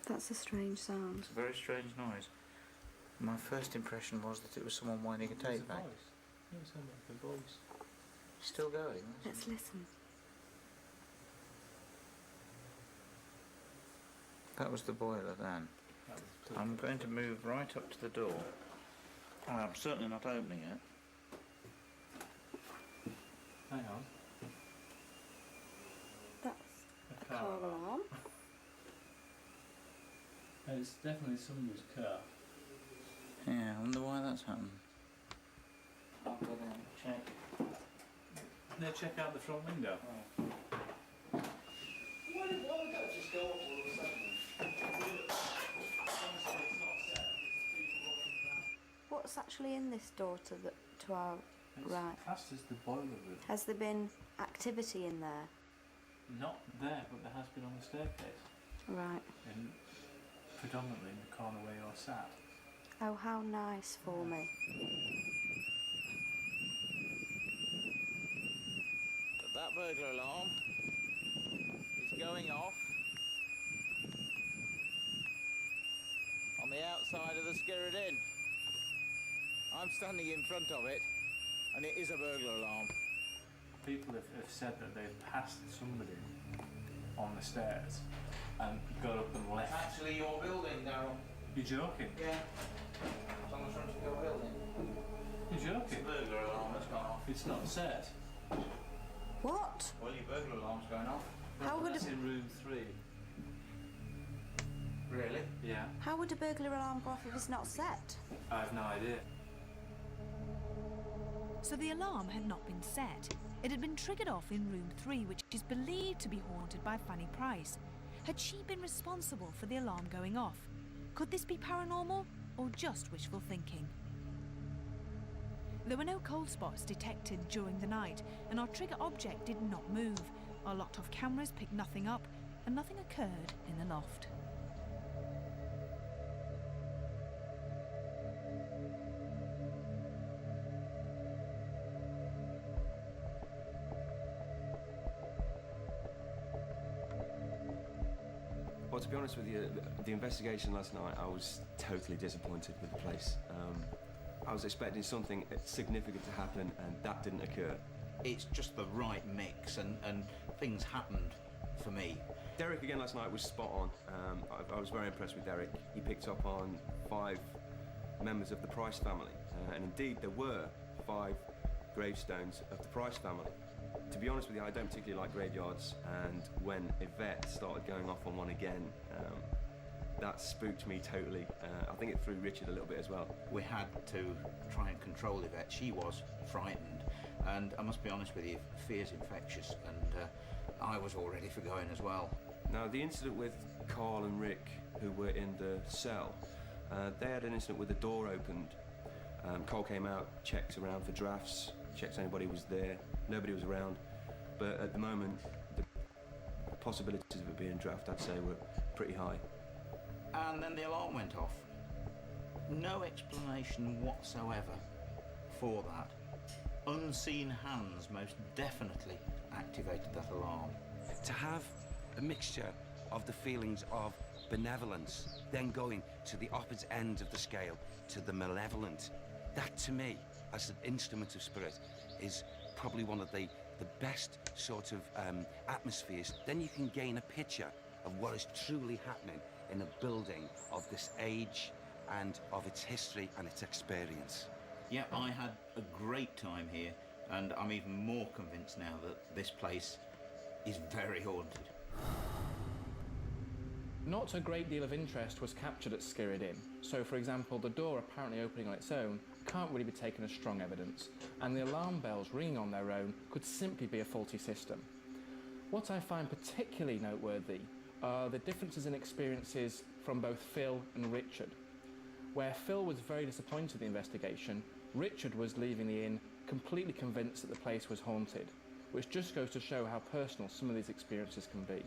That's a strange sound. It's a very strange noise. My first impression was that it was someone winding a tape back. It sounded like a voice. Still going. Let's listen. That was the boiler then. I'm going to move right up to the door. I'm certainly not opening it. Hang on. That's a car alarm. It's definitely somebody's car. Yeah, I wonder why that's happened. I'll go down and check. They check out the front window. Why would that just go off all of a sudden? What's actually in this door to our right? Classed as the boiler room. Has there been activity in there? Not there, but there has been on the staircase. Right. And predominantly in the corner where you're sat. Oh, how nice for me. That burglar alarm is going off on the outside of the Skirrid Inn. I'm standing in front of it, and it is a burglar alarm. People have said that they've passed somebody on the stairs and got up and left. It's actually your building, Darryl. You're joking? Yeah. It's on the front of your building. You're joking? It's a burglar alarm that's gone off. It's not set. What? Well, your burglar alarm's going off. How would That's in room 3. Really? Yeah. How would a burglar alarm go off if it's not set? I have no idea. So the alarm had not been set. It had been triggered off in room 3, which is believed to be haunted by Fanny Price. Had she been responsible for the alarm going off? Could this be paranormal or just wishful thinking? There were no cold spots detected during the night, and our trigger object did not move. Our locked-off cameras picked nothing up, and nothing occurred in the loft. Well, to be honest with you, the investigation last night, I was totally disappointed with the place. I was expecting something significant to happen, and that didn't occur. It's just the right mix, and things happened for me. Derek again last night was spot on. I was very impressed with Derek. He picked up on 5 members of the Price family. and indeed there were 5 gravestones of the Price family. To be honest with you, I don't particularly like graveyards, and when Yvette started going off on one again, that spooked me totally. I think it threw Richard a little bit as well. We had to try and control Yvette. She was frightened, and I must be honest with you, fear's infectious, and I was all ready for going as well. Now, the incident with Carl and Rick, who were in the cell, they had an incident where the door opened. Carl came out, checked around for drafts, checked if anybody was there. Nobody was around, but at the moment, the possibilities of it being a draft, I'd say, were pretty high. And then the alarm went off. No explanation whatsoever for that. Unseen hands most definitely activated that alarm. To have a mixture of the feelings of benevolence, then going to the opposite end of the scale, to the malevolent, that to me, as an instrument of spirit, is probably one of the best sort of atmospheres. Then you can gain a picture of what is truly happening in a building of this age and of its history and its experience. Yeah, I had a great time here, and I'm even more convinced now that this place is very haunted. Not a great deal of interest was captured at Skirrid Inn. So, for example, the door apparently opening on its own can't really be taken as strong evidence, and the alarm bells ringing on their own could simply be a faulty system. What I find particularly noteworthy are the differences in experiences from both Phil and Richard. Where Phil was very disappointed in the investigation, Richard was leaving the inn completely convinced that the place was haunted, which just goes to show how personal some of these experiences can be.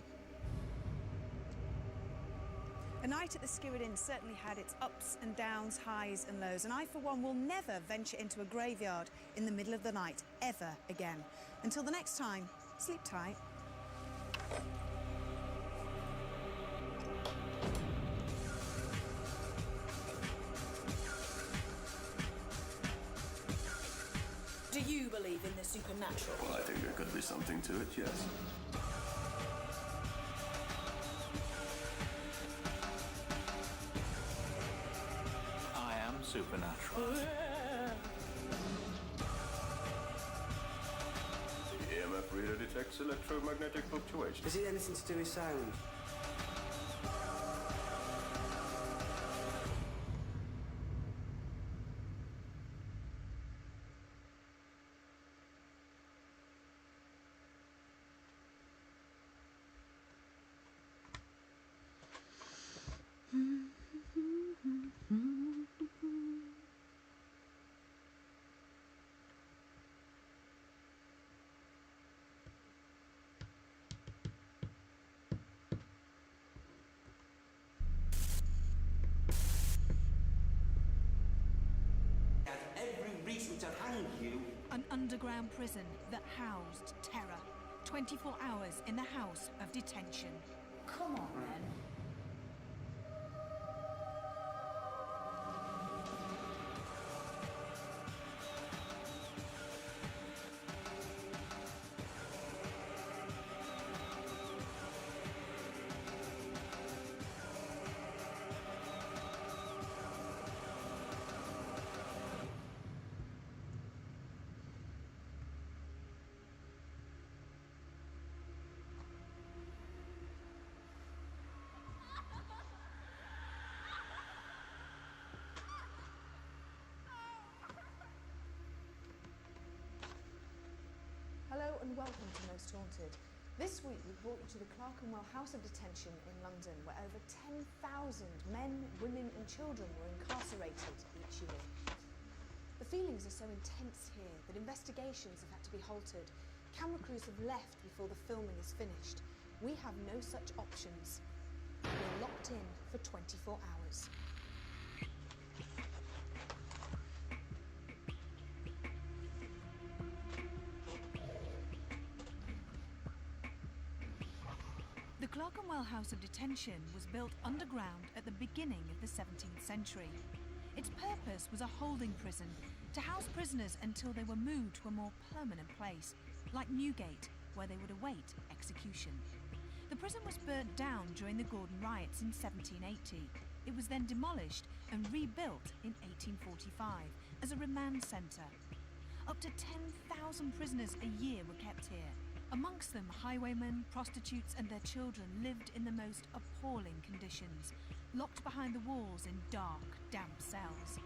A night at the Skirrid Inn certainly had its ups and downs, highs and lows, and I, for one, will never venture into a graveyard in the middle of the night, ever again. Until the next time, sleep tight. Do you believe in the supernatural? Well, I think there could be something to it, yes. I am supernatural. The EMF reader detects electromagnetic fluctuations. Is it anything to do with sound? To hang you. An underground prison that housed terror. 24 hours in the house of detention. Come on, then. Hello and welcome to Most Haunted. This week we brought you to the Clerkenwell House of Detention in London, where over 10,000 men, women and children were incarcerated each year. The feelings are so intense here that investigations have had to be halted. Camera crews have left before the filming is finished. We have no such options. We're locked in for 24 hours. The Clerkenwell House of Detention was built underground at the beginning of the 17th century. Its purpose was a holding prison to house prisoners until they were moved to a more permanent place, like Newgate, where they would await execution. The prison was burnt down during the Gordon riots in 1780. It was then demolished and rebuilt in 1845 as a remand centre. Up to 10,000 prisoners a year were kept here. Amongst them, highwaymen, prostitutes and their children lived in the most appalling conditions, locked behind the walls in dark, damp cells.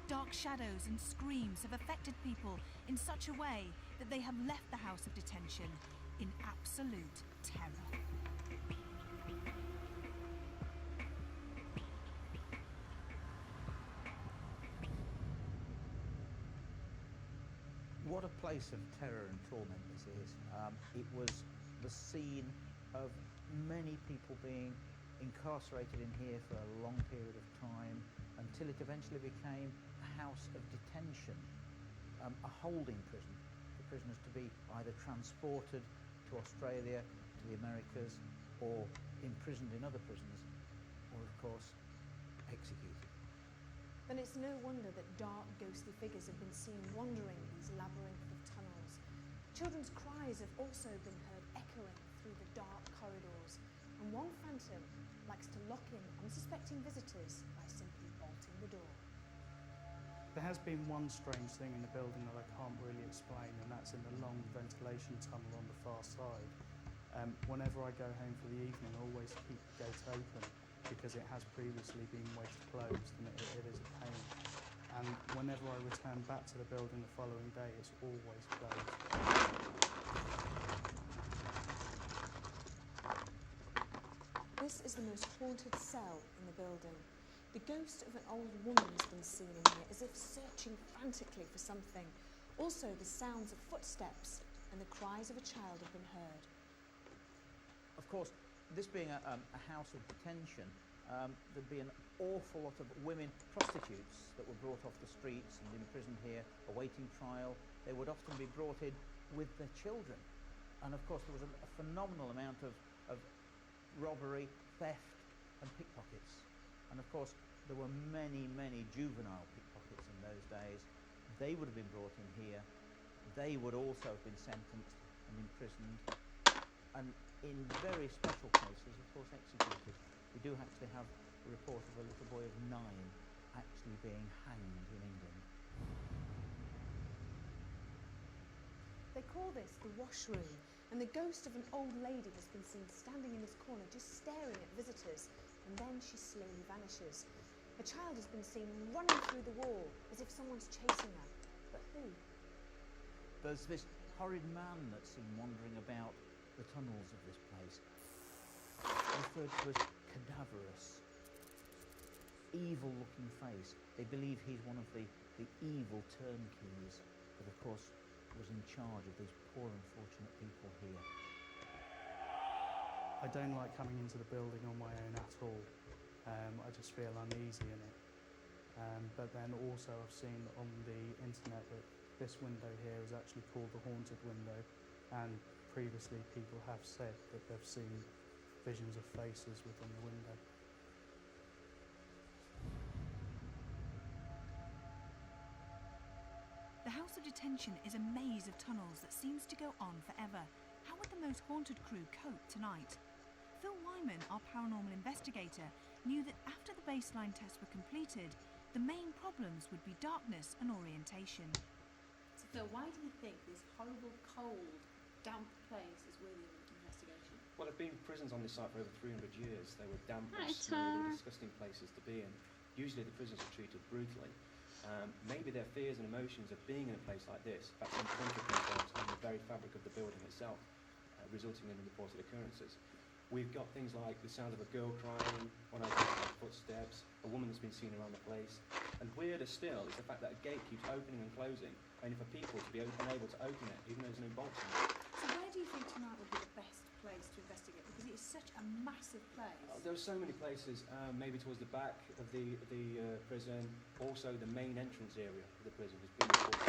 Dark shadows and screams have affected people in such a way that they have left the house of detention in absolute terror. What a place of terror and torment this is. It was the scene of many people being incarcerated in here for a long period of time until it eventually became a house of detention, a holding prison for prisoners to be either transported to Australia, to the Americas, or imprisoned in other prisons, or of course executed. Then it's no wonder that dark, ghostly figures have been seen wandering these labyrinth of tunnels. Children's cries have also been heard echoing through the dark corridors, and one phantom likes to lock in unsuspecting visitors by simply bolting the door. There has been one strange thing in the building that I can't really explain, and that's in the long ventilation tunnel on the far side. Whenever I go home for the evening, I always keep the gate open, because it has previously been wedged closed, and it is a pain. And whenever I return back to the building the following day, it's always closed. This is the most haunted cell in the building. The ghost of an old woman has been seen in here, as if searching frantically for something. Also, the sounds of footsteps and the cries of a child have been heard. Of course, this being a house of detention, there'd be an awful lot of women prostitutes that were brought off the streets and imprisoned here, awaiting trial. They would often be brought in with their children. And of course, there was a phenomenal amount of robbery, theft and pickpockets. And of course, there were many, many juvenile pickpockets in those days. They would have been brought in here. They would also have been sentenced and imprisoned. And in very special cases, of course, executed. We do actually have a report of a little boy of 9 actually being hanged in England. They call this the washroom, and the ghost of an old lady has been seen standing in this corner just staring at visitors, and then she slowly vanishes. A child has been seen running through the wall as if someone's chasing her. But who? There's this horrid man that's seen wandering about the tunnels of this place, referred to as cadaverous. Evil-looking face. They believe he's one of the evil turnkeys that, of course, was in charge of these poor, unfortunate people here. I don't like coming into the building on my own at all. I just feel uneasy in it. But then also I've seen on the internet that this window here is actually called the haunted window, and previously people have said that they've seen visions of faces within the window. The House of Detention is a maze of tunnels that seems to go on forever. How would the most haunted crew cope tonight? Phil Wyman, our paranormal investigator, knew that after the baseline tests were completed, the main problems would be darkness and orientation. So Phil, why do you think this horrible, cold, damp place is worthy of an investigation? Well, there have been prisons on this site for over 300 years. They were damp and Right, smelly, disgusting places to be in. Usually the prisoners are treated brutally. Maybe their fears and emotions of being in a place like this have imprinted themselves on the very fabric of the building itself, resulting in reported occurrences. We've got things like the sound of a girl crying, unidentified footsteps, a woman that's been seen around the place, and weirder still is the fact that a gate keeps opening and closing, only for people to be unable to open it, even though there's no bolts in it. So where do you think tonight would be the best place to investigate? Because it's such a massive place. There are so many places, maybe towards the back of the prison, also the main entrance area of the prison has been reported.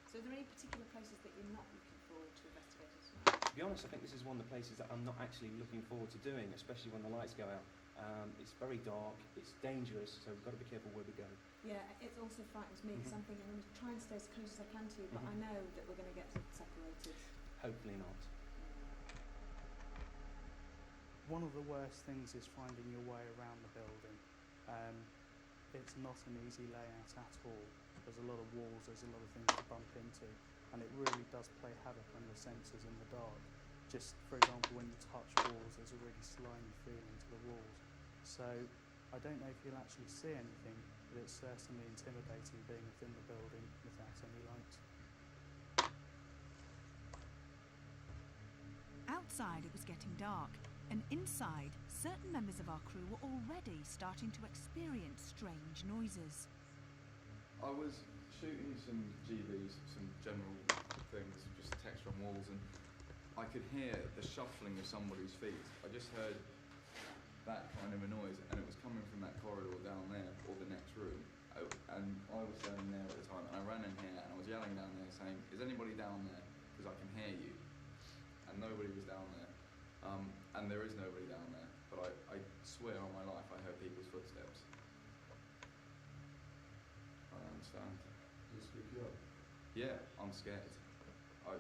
So are there any particular places that you're not looking forward to investigating? To be honest, I think this is one of the places that I'm not actually looking forward to doing, especially when the lights go out. It's very dark, it's dangerous, so we've got to be careful where we go. Yeah, it also frightens me because I'm thinking I'm going to try and stay as close as I can to you, but I know that we're going to get separated. Hopefully not. One of the worst things is finding your way around the building. it's not an easy layout at all. There's a lot of walls, there's a lot of things to bump into, and it really does play havoc on your senses in the dark. Just, for example, when you touch walls, there's a really slimy feeling to the walls. So I don't know if you'll actually see anything, but it's certainly intimidating being within the building without any lights. Outside it was getting dark, and inside certain members of our crew were already starting to experience strange noises. I was shooting some GVs, some general things, just text on walls, and I could hear the shuffling of somebody's feet. I just heard that kind of a noise, and it was coming from that corridor down there, or the next room. And I was standing there at the time, and I ran in here, and I was yelling down there saying, "Is anybody down there? Because I can hear you." And nobody was down there. And there is nobody down there, but I swear on my life I heard people's footsteps. I understand. Does it speak you up? Yeah, I'm scared. I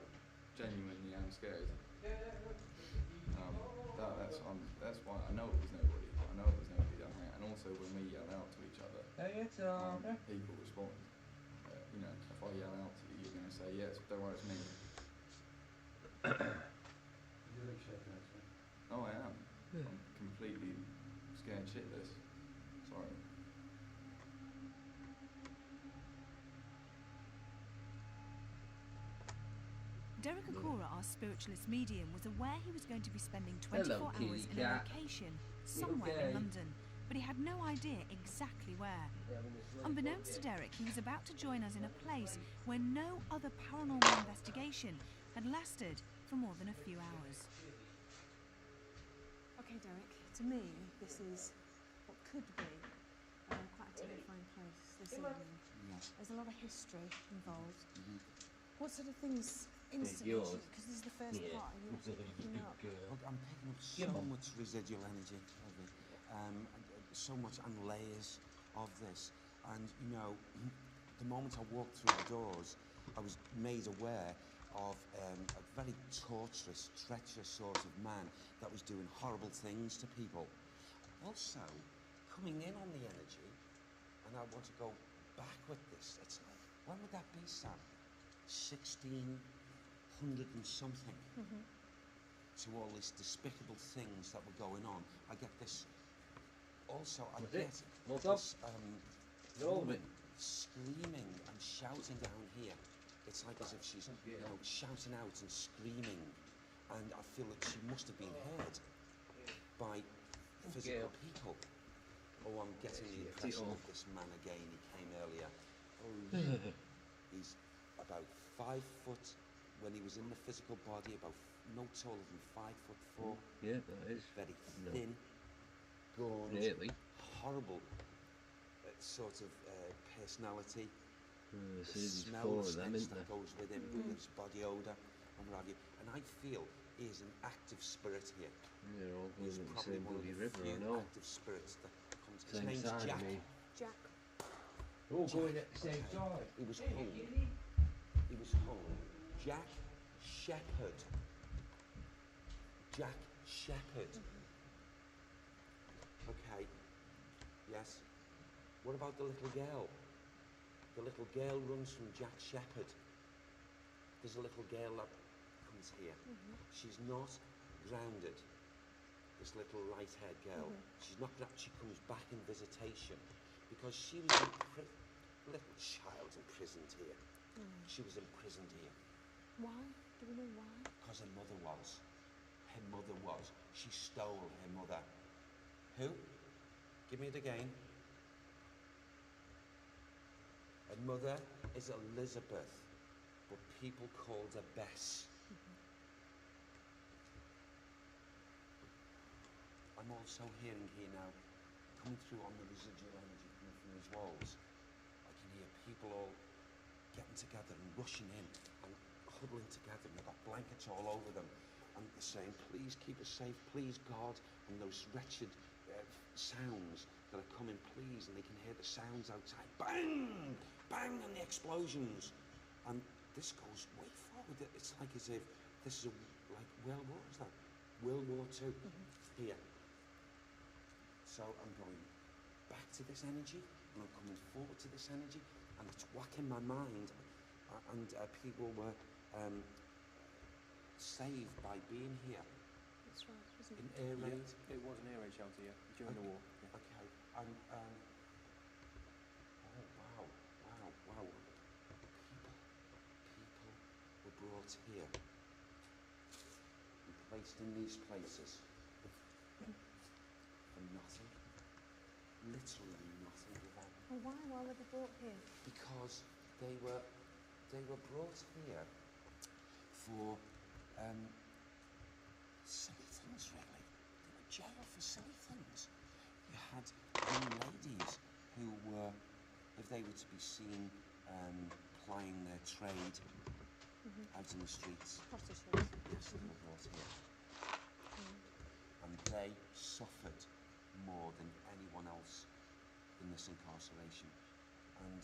genuinely am scared. That's why I know it was nobody. I know it was nobody down there. And also when we yell out to each other, people respond. You know, if I yell out to you, you're going to say, yes, don't worry, it's me. You look shaken, actually. Oh, I am. Yeah. I'm completely scared shitless. Sorry. Derek Akora, our spiritualist medium, was aware he was going to be spending 24 hours in a location somewhere in London, but he had no idea exactly where. Unbeknownst to Derek, he was about to join us in a place where no other paranormal investigation had lasted for more than a few hours. Okay, Derek, to me, this is what could be quite a terrifying place this evening. Yes. There's a lot of history involved. Mm-hmm. What sort of things instantly, because this is the first part, are you picking up? Look, I'm picking up so much residual energy of it, so much and layers of this. And, you know, the moment I walked through the doors, I was made aware of a very torturous, treacherous sort of man that was doing horrible things to people. Also, coming in on the energy, and I want to go back with this, it's like, when would that be, Sam? 1600 and something. To all these despicable things that were going on. I get this, also I get this woman screaming and shouting down here. It's like as if she's, you know, shouting out and screaming, and I feel that she must have been heard by physical people. Oh, I'm getting the impression of this man again. He came earlier. Oh, he's about 5 foot when he was in the physical body, about no taller than 5'4". Yeah, that is. Very thin, gaunt, horrible sort of personality. The smell, the stench that goes with him, with his body odour and what have you. And I feel he is an active spirit here. They're all He's going to the probably same one of bloody the river, few I know. active spirits that comes. His Same name's side Jack. of me. Jack. All going at the same time. He was hung. He was hung. Jack Shepherd. Jack Shepherd. Okay. Yes. What about the little girl? The little girl runs from Jack Shepherd. There's a little girl that comes here. She's not grounded. This little light-haired girl. She's not grounded. She comes back in visitation because she was little child imprisoned here. She was imprisoned here. Why? Do we know why? Because her mother was. Her mother was. She stole her mother. Who? Give me it again. Her mother is Elizabeth, but people called her Bess. I'm also hearing here now, coming through on the residual energy coming from these walls, I can hear people all getting together and rushing in and huddling together, and they've got blankets all over them, and they're saying, please keep us safe, please God, and those wretched sounds that are coming, please, and they can hear the sounds outside, bang, bang, and the explosions, and this goes way forward. It's like as if this is what was that? World War II here. So I'm going back to this energy, and I'm coming forward to this energy, and it's whacking my mind, and people were saved by being here. That's right, wasn't In it? air raid. It was an air raid shelter, yeah, during the war. Yeah. Okay, and oh wow. People were brought here and placed in these places for nothing, literally nothing with them. Oh, why? Why were they brought here? Because they were brought here for silly things, really. They were jailed for silly things. You had young ladies who were, if they were to be seen plying their trade out in the streets, Prostitutes. yes, they were brought here. And they suffered more than anyone else in this incarceration. And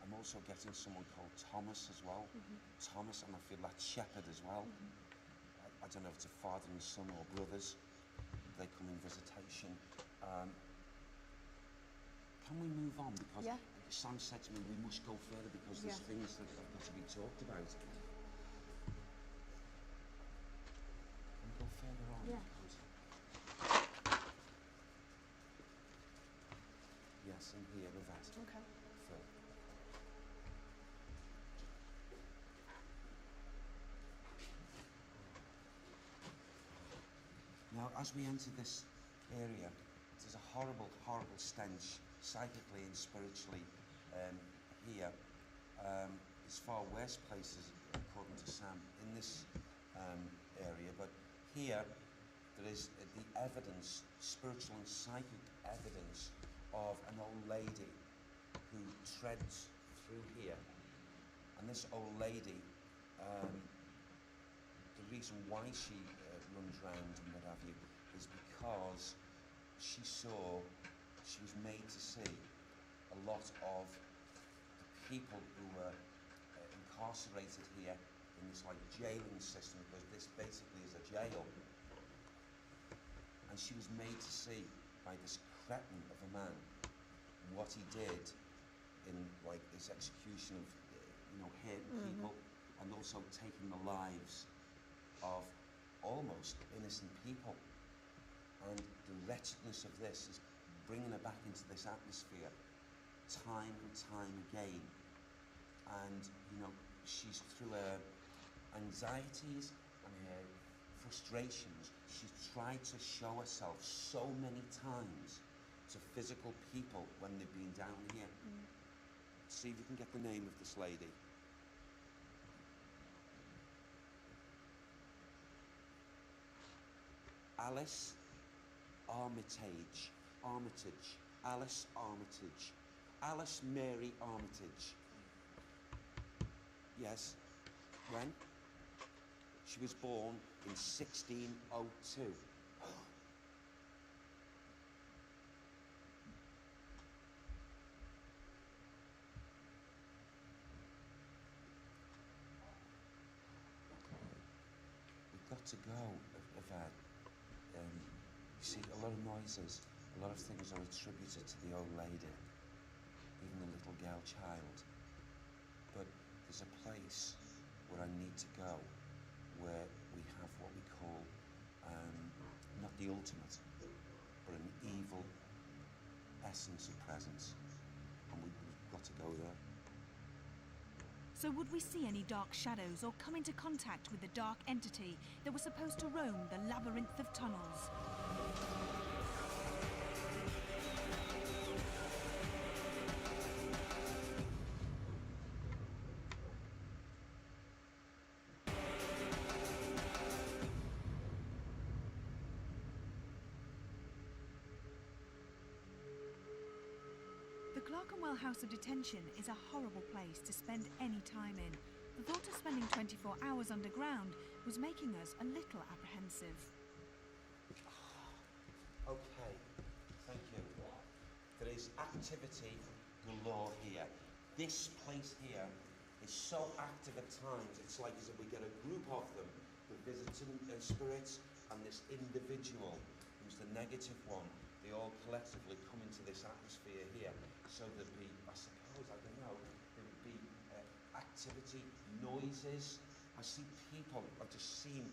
I'm also getting someone called Thomas as well. Thomas, and I feel that's Shepherd as well. I don't know if it's a father and son or brothers. They come in visitation. Can we move on? Because Sam said to me we must go further because there's things that have got to be talked about. Can we go further on? Yeah. Yes, in here with that. Okay. Phil. Now, as we enter this area, there's a horrible, horrible stench, psychically and spiritually, here. There's far worse places, according to Sam, in this area, but here there is the evidence, spiritual and psychic evidence, of an old lady who treads through here. And this old lady, the reason why she runs round and what have you is because she was made to see a lot of the people who were incarcerated here in this like jailing system, because this basically is a jail. And she was made to see by this cretin of a man what he did in like his execution of hurting people, and also taking the lives of almost innocent people. And the wretchedness of this is bringing her back into this atmosphere time and time again. And she's through her anxieties and her frustrations, she's tried to show herself so many times to physical people when they've been down here. See if you can get the name of this lady. Alice Armitage. Alice Armitage. Alice Mary Armitage. Yes. When? She was born in 1602. We've got to go, Yvette. You see, a lot of noises, a lot of things are attributed to the old lady, even the little girl child. But there's a place where I need to go, where we have what we call, not the ultimate, but an evil essence of presence. And we've got to go there. So would we see any dark shadows or come into contact with the dark entity that was supposed to roam the labyrinth of tunnels? The Clerkenwell House of Detention is a horrible place to spend any time in. The thought of spending 24 hours underground was making us a little apprehensive. Okay, thank you. There is activity galore here. This place here is so active at times, it's like as if we get a group of them, the visiting spirits and this individual, who's the negative one, they all collectively come into this atmosphere here. So there'd be, I suppose, I don't know, there would be activity, noises. I see people, I've just seen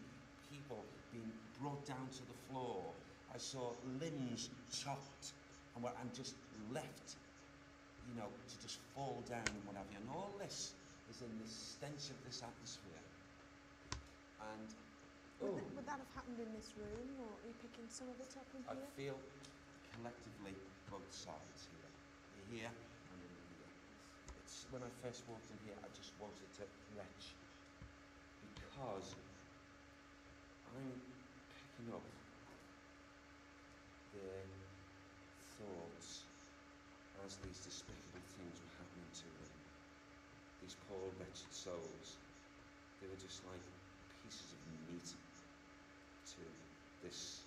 people being brought down to the floor. I saw limbs chopped and just left, you know, to just fall down and what have you. And all this is in the stench of this atmosphere. And Would that have happened in this room, or are you picking some of it up in I here? feel collectively both sides here. Here and in here. It's when I first walked in here, I just wanted to retch because I'm picking up their thoughts as these despicable things were happening to them. These poor wretched souls, they were just like pieces of meat to this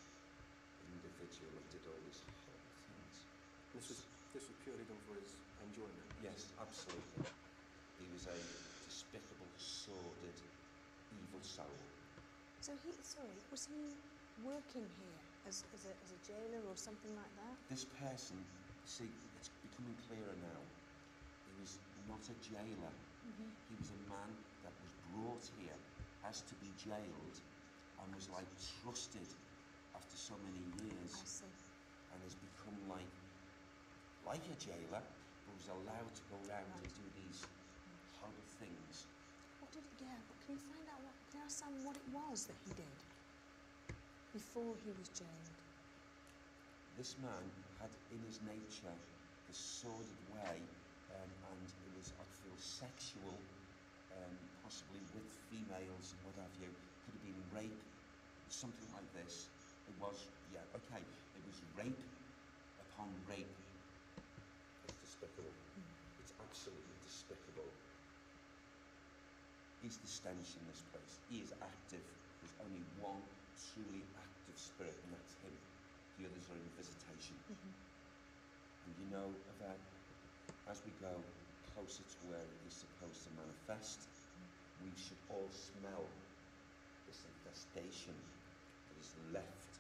individual that did all these horrible things. This was purely done for his enjoyment? Yes, absolutely. He was a despicable, sordid, evil soul. So was he working here as a jailer or something like that? This person, see, it's becoming clearer now. He was not a jailer. He was a man that was brought here as to be jailed and was like trusted after so many years. I see. And has become like a jailer, but was allowed to go around and do these horrible things. What did he get? Can you find out can you ask Sam what it was that he did before he was jailed? This man had in his nature the sordid way, and it was, I feel, sexual, possibly with females and what have you. Could have been rape, something like this. It was, yeah, okay, it was rape upon rape. It's despicable. It's absolutely despicable. He's the stench in this place. He is active. There's only one truly active spirit, and that's him. The others are in visitation. And you know that as we go closer to where it is supposed to manifest, we should all smell this infestation that is left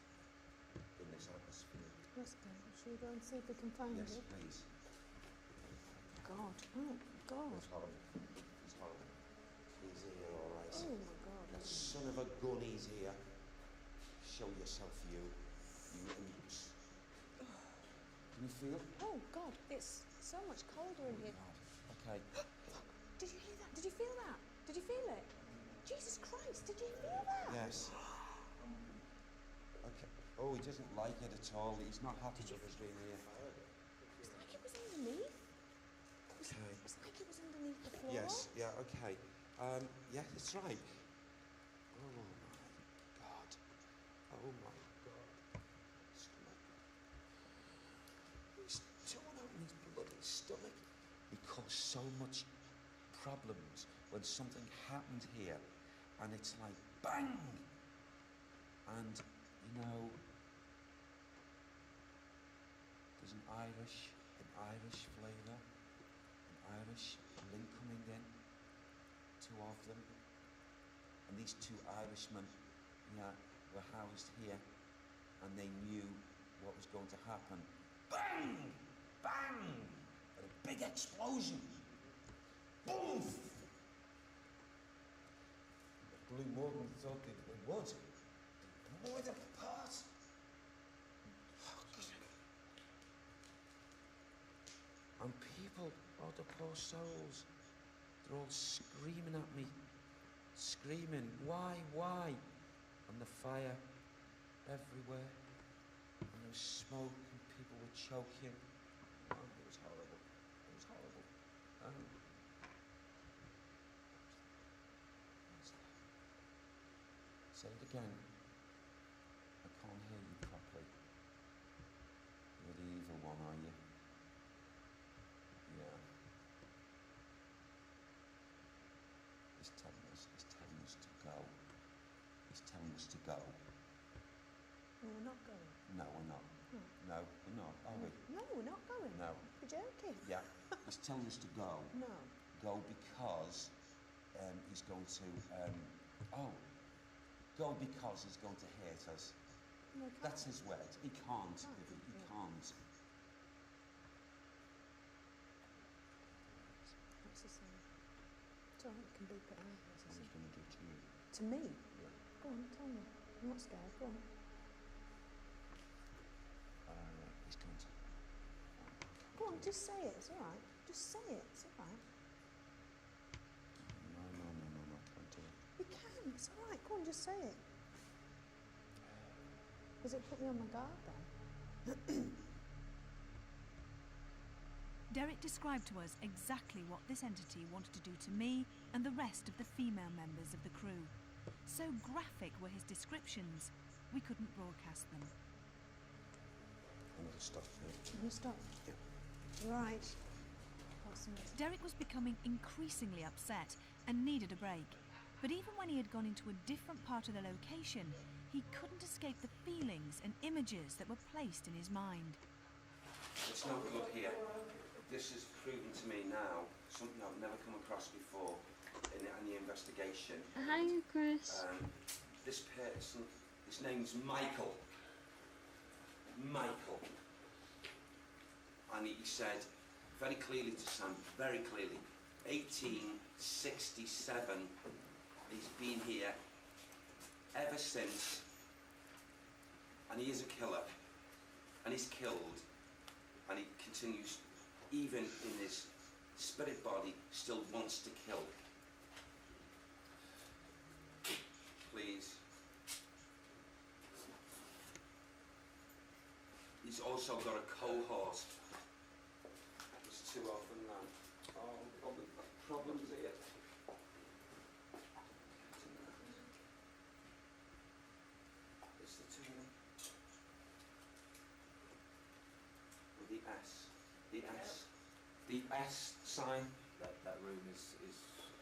in this atmosphere. Let's go. Shall we go and see if we can find Yes, it? please. God. Oh, God. It's horrible. It's horrible. He's here, all right. Oh, my God. That son of a gun, he's here. Show yourself, you imps. Can you feel? Oh, God. It's so much colder in here. Okay. Did you hear that? Did you feel that? Did you feel it? Jesus Christ, did you feel that? Yes. Okay. Oh, he doesn't like it at all. He's not happy with us being here. It was like it was underneath. It was like it was underneath the floor. Yes, yeah, okay. Yeah, that's right. Oh my God. Oh my God. He's torn open his bloody stomach. He caused so much problems when something happened here, and it's like bang! And you know, there's an Irish flavour, an Irish link coming in, two of them, and these two Irishmen, yeah, were housed here, and they knew what was going to happen. Bang! Bang! And a big explosion. Boom! It blew more than we thought it would. It blew it apart. And people, oh, the poor souls, they're all screaming at me. Screaming, why? And the fire everywhere. And there was smoke and people were choking. Oh, it was horrible. It was horrible. Say it again. I can't hear you properly. You're the evil one, are you? Yeah. He's telling us to go. He's telling us to go. No, we're not going. No, we're not. No, we're not, are we? No, we're not going. No. You're joking. Yeah. He's telling us to go. No. Go because he's going to go because he's going to hurt us. No, he can't. That's his words. He can't. He can't. What's he saying? It's alright, you can beep it out. What's he He's saying? going to do to you. To me? Go on, tell me. I'm not scared. Go on. He's going to. Go on, just say it. It's alright. Just say it. It's alright. No, I can't do it. You can. It's alright. Go on, just say it. Does it put me on my guard then? Derek described to us exactly what this entity wanted to do to me and the rest of the female members of the crew. So graphic were his descriptions, we couldn't broadcast them. I'm going to stop here. Can you stop? Yeah. You're right. Derek was becoming increasingly upset and needed a break. But even when he had gone into a different part of the location, he couldn't escape the feelings and images that were placed in his mind. It's no good here. This is proven to me now something I've never come across before in any investigation. Hi, Chris. This person, his name's Michael. Michael. And he said very clearly to Sam, very clearly, 1867, he's been here ever since, and he is a killer, and he's killed, and he continues, even in his spirit body, still wants to kill. Please. He's also got a cohort. There's two of them now. Oh, problems here. It's the two of them. With the S. The S. The S sign. That room is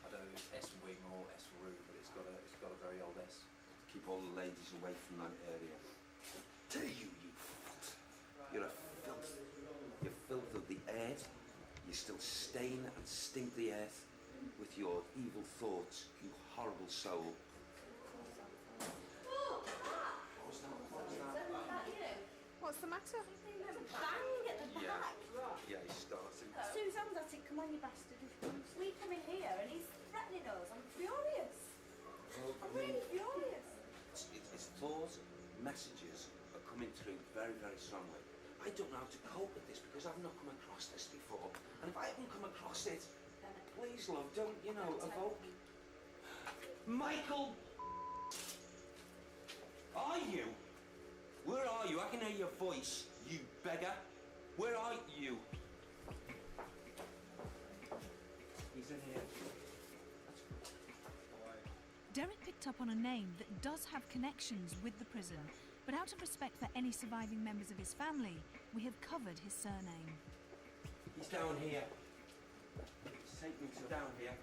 I don't know if it's S for wing or S for room, but it's got a very old S. Keep all the ladies away from that area. Do you filth? You're a filth. You filth of the earth. You still stain and stink the earth with your evil thoughts, you horrible soul. What's the matter? Bang at the back. Yeah, he's starting. Suzanne's at it, come on you bastard. We come in here and he's threatening us. I'm furious. I'm really furious. His thoughts, messages are coming through very, very strongly. I don't know how to cope with this because I've not come across this before. And if I haven't come across it, please, love, don't, evoke. Michael! Are you? Where are you? I can hear your voice, you beggar. Where are you? He's in here. Derek picked up on a name that does have connections with the prison, but out of respect for any surviving members of his family, we have covered his surname. He's down here. Take me to down here.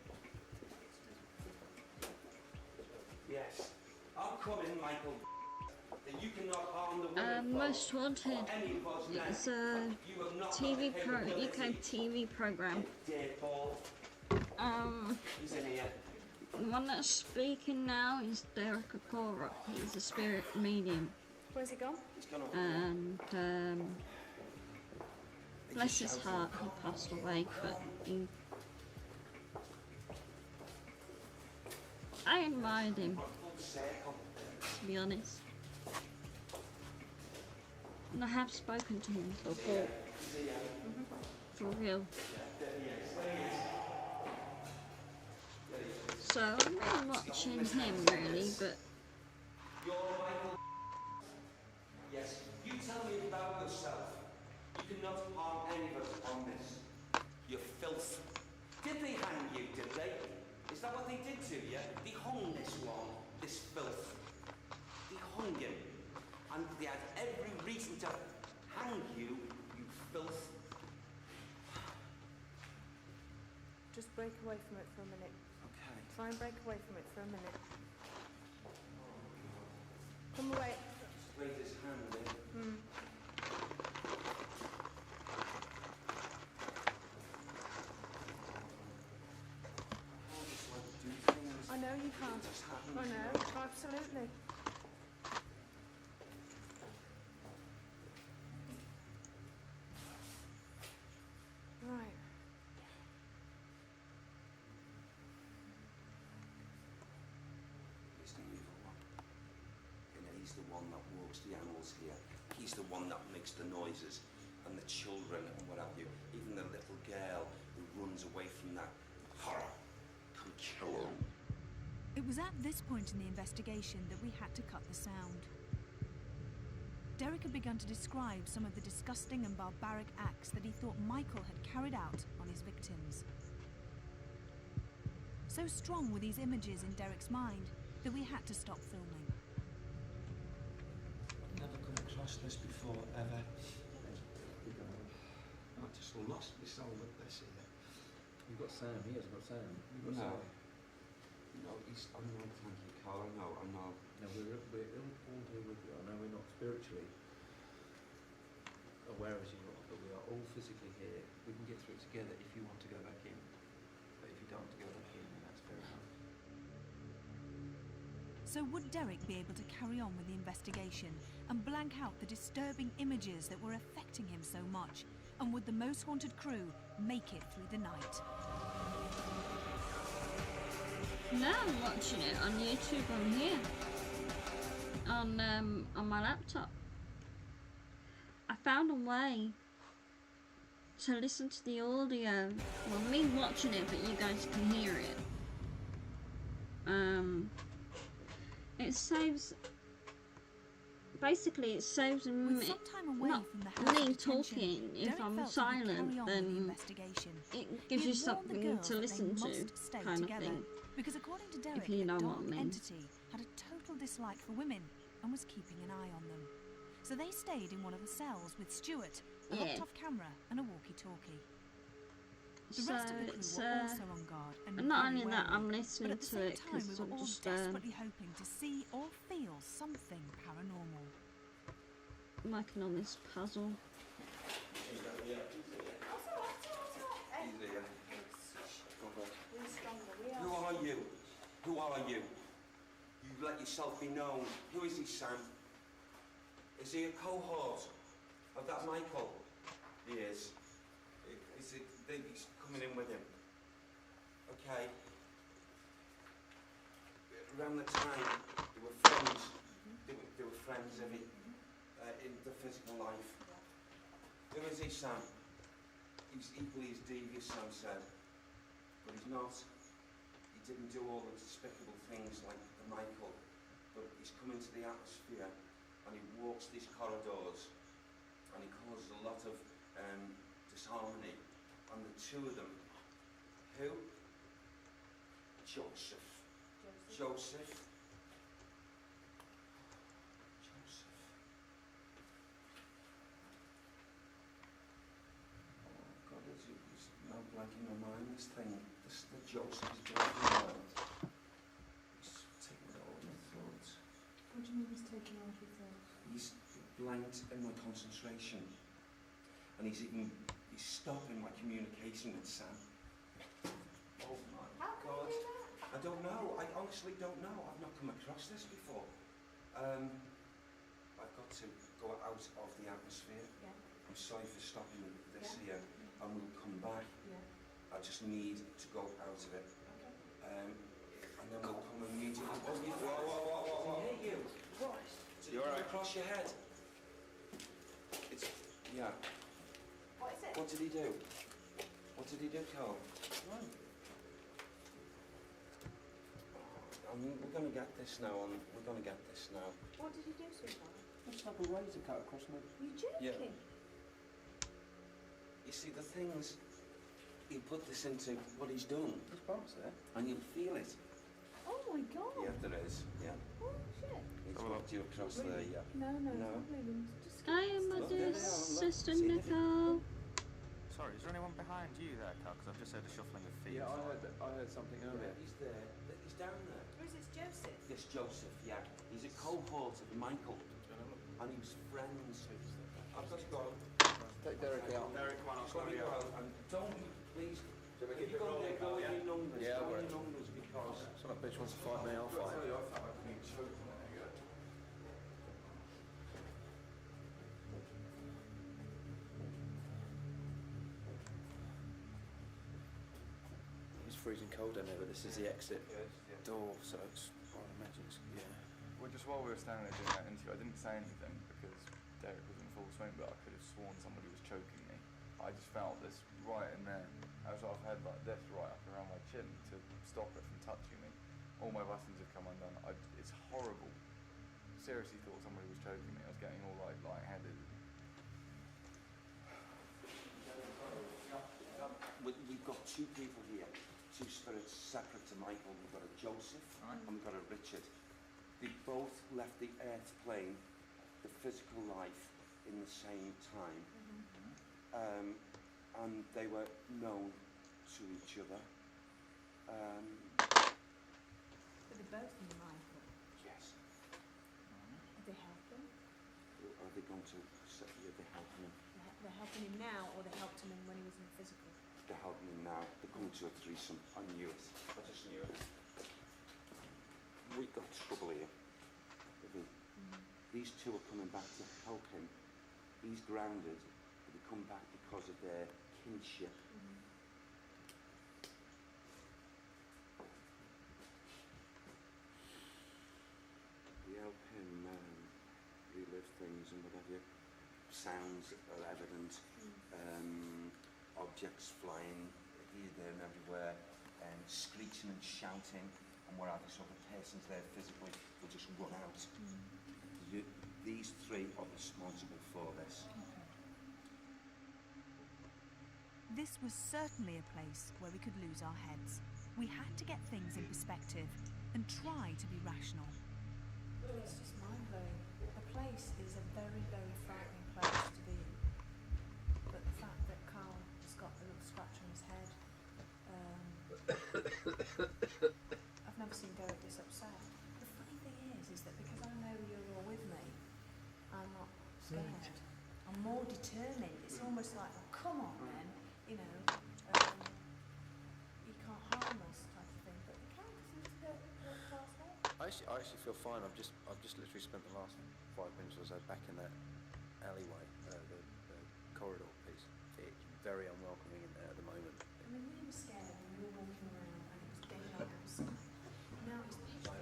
Yes. I'm coming, Michael. That you cannot harm the women. Most Wanted. It's a UK TV program. He's in here. The one that's speaking now is Derek Okora. He's a spirit medium. Where's he gone? He's gone over. And bless his heart, he passed away, but I admired him, to be honest. And I have spoken to him before. For real. So I'm really watching him, really, but You're Michael. Yes, you tell me about yourself. You cannot harm any of us on this. You filth. Did they hang you, did they? Is that what they did to you? They hung this one, this filth. They hung him. And they had every reason to hang you, you filth. Just break away from it for a minute. Okay. Try and break away from it for a minute. Come away. Straight his hand in. I know you can't. I know, absolutely. one that walks the animals here. He's the one that makes the noises, and the children and what have you. Even the little girl who runs away from that horror. Come kill her. It was at this point in the investigation that we had to cut the sound. Derek had begun to describe some of the disgusting and barbaric acts that he thought Michael had carried out on his victims. So strong were these images in Derek's mind that we had to stop filming. I've never come across this before, ever. I just lost my soul with this here. You've got Sam, he hasn't got Sam. You've got No. Sam. No, he's, I know, thank you, Carl, I know. No, we're all here with you. I know we're not spiritually aware as you are, but we are all physically here. We can get through it together if you want to go back in. But if you don't want to go back in, then that's fair enough. So would Derek be able to carry on with the investigation and blank out the disturbing images that were affecting him so much? And would the Most Haunted crew make it through the night? Now I'm watching it on YouTube on here. On my laptop. I found a way to listen to the audio. Well, me watching it, but you guys can hear it. It saves. Basically, it saves me, not me talking. If I'm silent, then it gives you something to listen to, kind of thing. Because according to Derek, If you know the what I dark mean. entity had a total dislike for women and was keeping an eye on them. So they stayed in one of the cells with Stuart, a locked-off camera and a walkie-talkie. The rest of the crew were also on guard and not very only that, wary, I'm but listening at the to same it time, because we were I'm all just desperately hoping to see or feel something paranormal. working on this puzzle. Who are you? Who are you? You let yourself be known. Who is he, Sam? Is he a cohort of that Michael? He is. Is it that he's coming in with him? Okay. Around the time, they were friends. They were friends every, in the physical life. Who is he, Sam? He's equally as devious, Sam said. But he's not. He didn't do all the despicable things like the Michael. But he's come into the atmosphere and he walks these corridors and he causes a lot of disharmony. And the two of them, who? Joseph. Joseph. God, it's now blanking my mind, this thing. This the Joseph is blanking my mind. He's taking it all in my thoughts. What do you mean he's taking all of your thoughts? He's blanked in my concentration. And he's stopping my communication with Sam. Oh my God. I don't know. I honestly don't know. I've not come across this before. I've got to go out of the atmosphere. Yeah. I'm sorry for stopping this Yeah. here. And we'll come back. Yeah. I just need to go out of it. Okay. And then we'll come and meet you. Whoa. You. You alright? Across your head. It's, yeah. What is it? What did he do? What did he do, Carl? I mean, we're going to get this now. We're going to get this now. What did he do, sweetheart? Just like a razor cut across me. You joking? Yeah. You see, the things, he put this into what he's done. There's bumps there. And you'll feel it. Oh my God. Yeah, there is. Yeah. Oh shit. He's got you across there, yeah. No. No. I am my Look, dear there they are, look. sister See, Nicole. Sorry, is there anyone behind you there, Carl? Because I've just heard a shuffling of feet. Yeah, I heard something earlier. He's there. He's down there. Who is this, Joseph? Yes, Joseph, yeah. He's a cohort of Michael. And he was friends. I've got to go. Take Derek out. Derek, come on, I'll let me go out. And don't, please, if you go there, go with your numbers. Yeah, go I'll with your numbers because... So that bitch wants to fight me, I'll fight. It's freezing cold in there, but this is the exit door, so it's, I imagine it's, yeah. Well, just while we were standing there doing that interview, I didn't say anything because Derek was in full swing, but I could have sworn somebody was choking me. I just felt this right in there. I've had like this right up around my chin to stop it from touching me. All my buttons have come undone. It's horrible. Seriously thought somebody was choking me. I was getting all like lightheaded. We've got two people here, two spirits separate to Michael. We've got a Joseph and we've got a Richard. They both left the earth plane, the physical life, in the same time. And they were known to each other. But they both knew Michael. Yes. Have they helped him? Are they going to say they're helping him? They're helping him now, or they helped him when he was in physical? They're helping him now. They're going to a threesome. I knew it. I just knew it. We've got trouble here. These two are coming back to help him. He's grounded, but they come back because of their kinship. We help him relive things and whatever. Sounds are evident. Objects flying here, there and everywhere, and screeching and shouting and whatever. So the person's there physically will just run out. These three are responsible for this. This was certainly a place where we could lose our heads. We had to get things in perspective and try to be rational. It's just mind-blowing. The place is a very, very frightening place to be in. But the fact that Carl has got a little scratch on his head, I've never seen Derek this upset. The funny thing is that because I know you're all with me, I'm not scared. I'm more determined. It's almost like, oh, come on then, you know, you can't harm us type of thing. But the characters seem to get past that. I actually feel fine. I've just literally spent the last 5 minutes or so back in that alleyway, the corridor piece. It's very unwelcoming in there at the moment. I mean, we were scared when we were walking around and it was dead outside. Now it's pitch dark.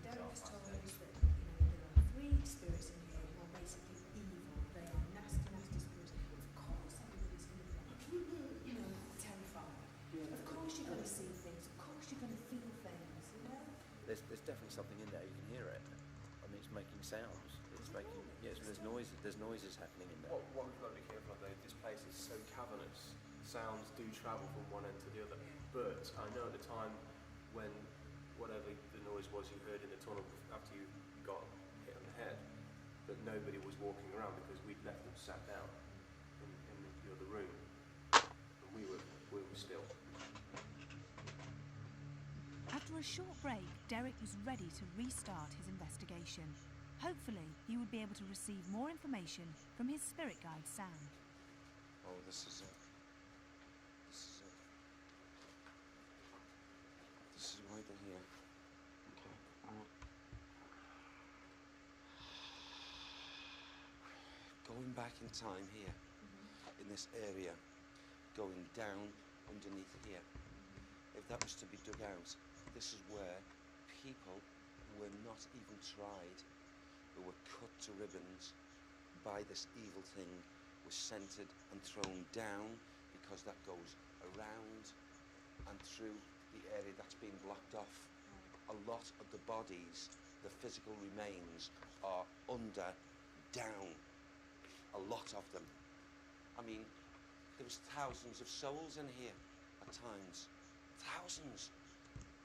Derek has told us that, you know, there are 3 spirits in here who are basically evil. They are nasty, nasty spirits. Of course everybody's going to be, you know, terrified. Of course you're going to see things. Of course you're going to feel things, you know? There's definitely something in there. You can hear it. I mean, it's making sounds. It's making, yes, there's noises. There's noises happening in there. What we've got to be careful of though, this place is so cavernous. Sounds do travel from one end to the other. But I know at the time when whatever the noise was you heard in the tunnel after you got hit on the head, that nobody was walking around because we'd left them sat down in the other room, and we were still. After a short break, Derek was ready to restart his investigation. Hopefully, he would be able to receive more information from his spirit guide, Sam. Oh, this is it. This is it. This is why they're here. Okay. Going back in time here, in this area, going down underneath here. If that was to be dug out, this is where people who were not even tried, who were cut to ribbons by this evil thing, were centred and thrown down, because that goes around and through the area that's been blocked off. A lot of the bodies, the physical remains, are under, down. A lot of them. I mean, there was thousands of souls in here at times. Thousands.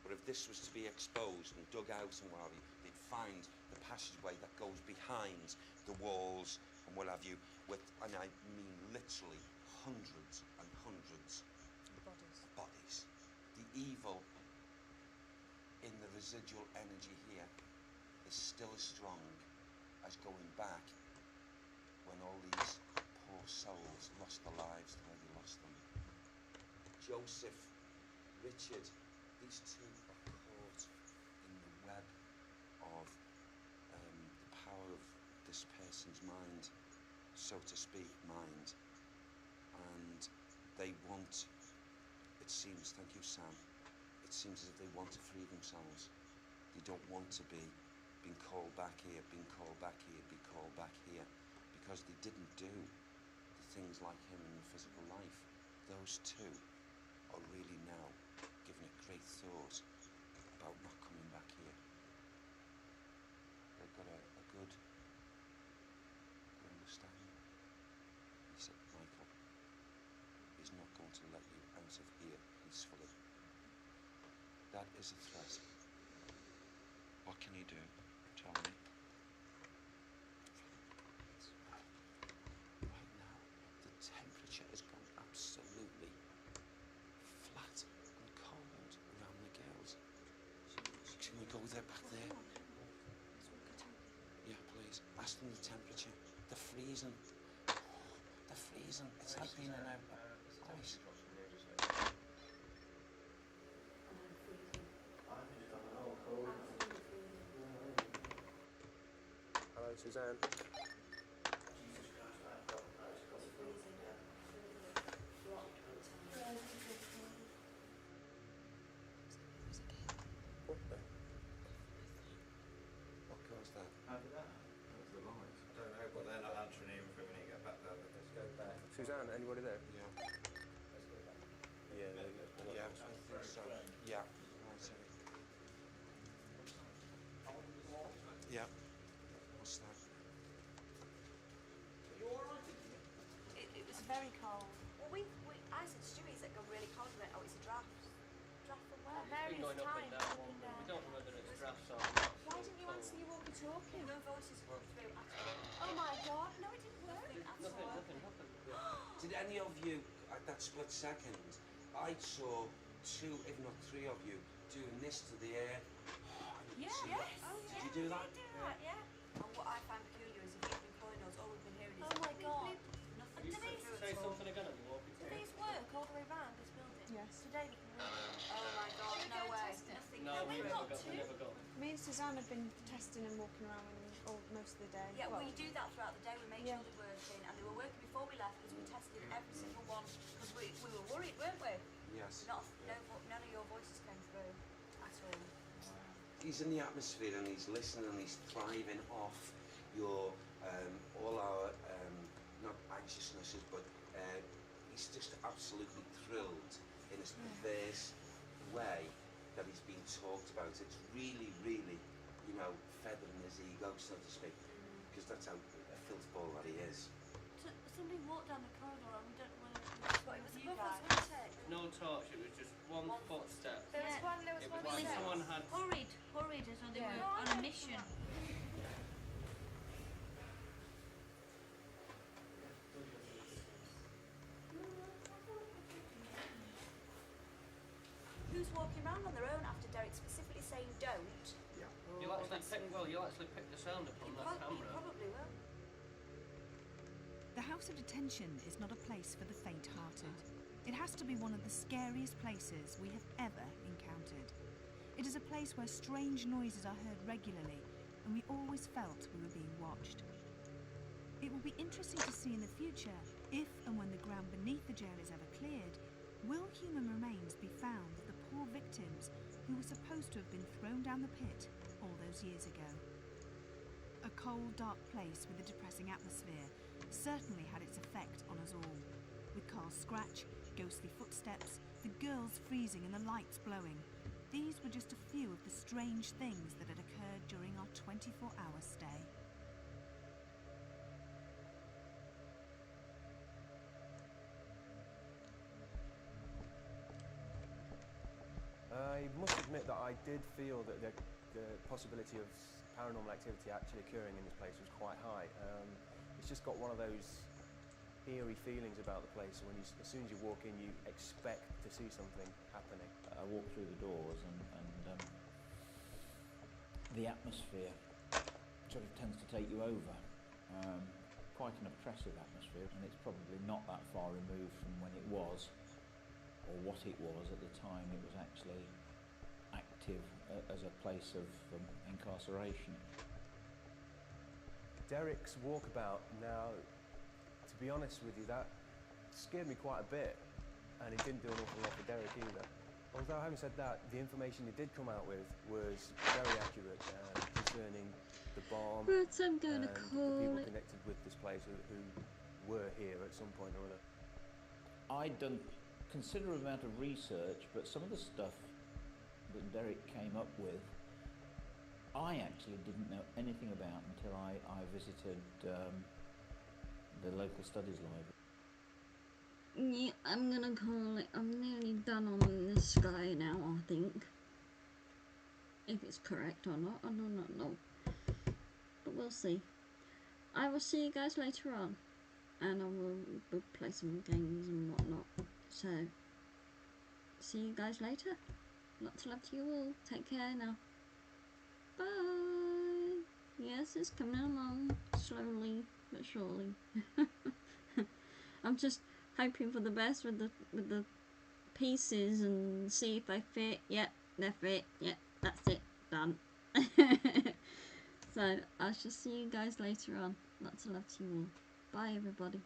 But if this was to be exposed and dug out and what have you, they'd find the passageway that goes behind the walls and what have you, with, and I mean literally hundreds and hundreds of bodies. The evil in the residual energy here is still as strong as going back when all these poor souls lost their lives the way they lost them. Joseph, Richard, these two are caught in the web of the power of this person's mind, so to speak, mind. And they want, it seems, thank you Sam, it seems as if they want to free themselves. They don't want to be been called back here, been called back here, been called back here, because they didn't do the things like him in the physical life. Those two are really now giving it great thought about not coming back here. They've got a good understanding. He said, Michael is not going to let you out of here peacefully. That is a threat. What can you do? Tell me. Right now, the temperature has gone absolutely flat and cold around the girls. Can we go there, back there? Yeah, please. Ask them the temperature. They're freezing. They're freezing. It's like being in ice. Hello, Suzanne. What caused that? How did that happen? That was the light. I don't know, but they're not answering even if we need to get back there. But let's go back. Suzanne, anybody there? Yeah. Let's go back. Yeah. Yeah, I think so. Yeah. Right, sorry. Yeah. What's that? It was very cold. Well, I said to Stewie, it's like got really cold. He went, oh, it's a draft. Draft from where? It's been going up and down. We don't know whether it's drafts or not. Why didn't you answer your walkie-talkie? No voices come through at all. Oh my god, no, it didn't work. Nothing happened. Did any of you, at that split second, I saw 2, if not 3 of you, doing this to the air? Yes. Oh, yeah. Did you do that? We did that, yeah. And what I find peculiar is if you've been calling us, all we've been hearing is... Oh my god. Nothing. You say something again on the walkie Do these work all the way around this building? Yes. Today they can work. Oh my god, no way. Nothing. No, we never got them. Me and Suzanne have been testing and walking around most of the day. Yeah, well, you do that throughout the day. We make sure they're working, and they were working before we left because we tested every single one because we were worried, weren't we? Yes. None of your voices came through at all. He's in the atmosphere and he's listening and he's thriving off your all our not anxiousnesses, but he's just absolutely thrilled in his perverse way that he's being talked about. It's really, really, you know, feathering his ego, so to speak, because that's how a filth ball that he is. Somebody walked down the corridor and we don't know whether It was above us, wasn't it? No torch, it was just one footstep. There was one It was like someone had... hurried as though they were on a mission. Who's walking around on their own after Derek specifically saying don't? Yeah. You'll actually pick the sound up on that camera. You probably will. The House of Detention is not a place for the faint-hearted. It has to be one of the scariest places we have ever encountered. It is a place where strange noises are heard regularly, and we always felt we were being watched. It will be interesting to see in the future if and when the ground beneath the jail is ever cleared, will human remains be found of the poor victims who were supposed to have been thrown down the pit all those years ago. A cold, dark place with a depressing atmosphere certainly had its effect on us all, with Carl's scratch, ghostly footsteps, the girls freezing and the lights blowing. These were just a few of the strange things that had occurred during our 24-hour stay. I must admit that I did feel that the possibility of paranormal activity actually occurring in this place was quite high. It's just got one of those eerie feelings about the place. When as soon as you walk in, you expect to see something happening. I walk through the doors and the atmosphere sort of tends to take you over. Quite an oppressive atmosphere, and it's probably not that far removed from when it was, or what it was at the time it was actually active as a place of incarceration. Derek's walkabout now, to be honest with you, that scared me quite a bit, and it didn't do an awful lot for Derek either. Although, having said that, the information he did come out with was very accurate concerning from Right, I'm gonna the call people it. connected with this place who were here at some point or other. I'd done considerable amount of research, but some of the stuff that Derek came up with, I actually didn't know anything about until I visited the local studies library. Yeah, I'm gonna call it. I'm nearly done on this guy now, I think. If it's correct or not, I do not know. But we'll see. I will see you guys later on. And I will play some games and whatnot. So, see you guys later. Lots of love to you all. Take care now. Bye. Yes, it's coming along slowly but surely. I'm just hoping for the best with the pieces and see if they fit. Yep, they fit. Yep, that's it. Done. So I shall see you guys later on. Lots of love to you all. Bye everybody.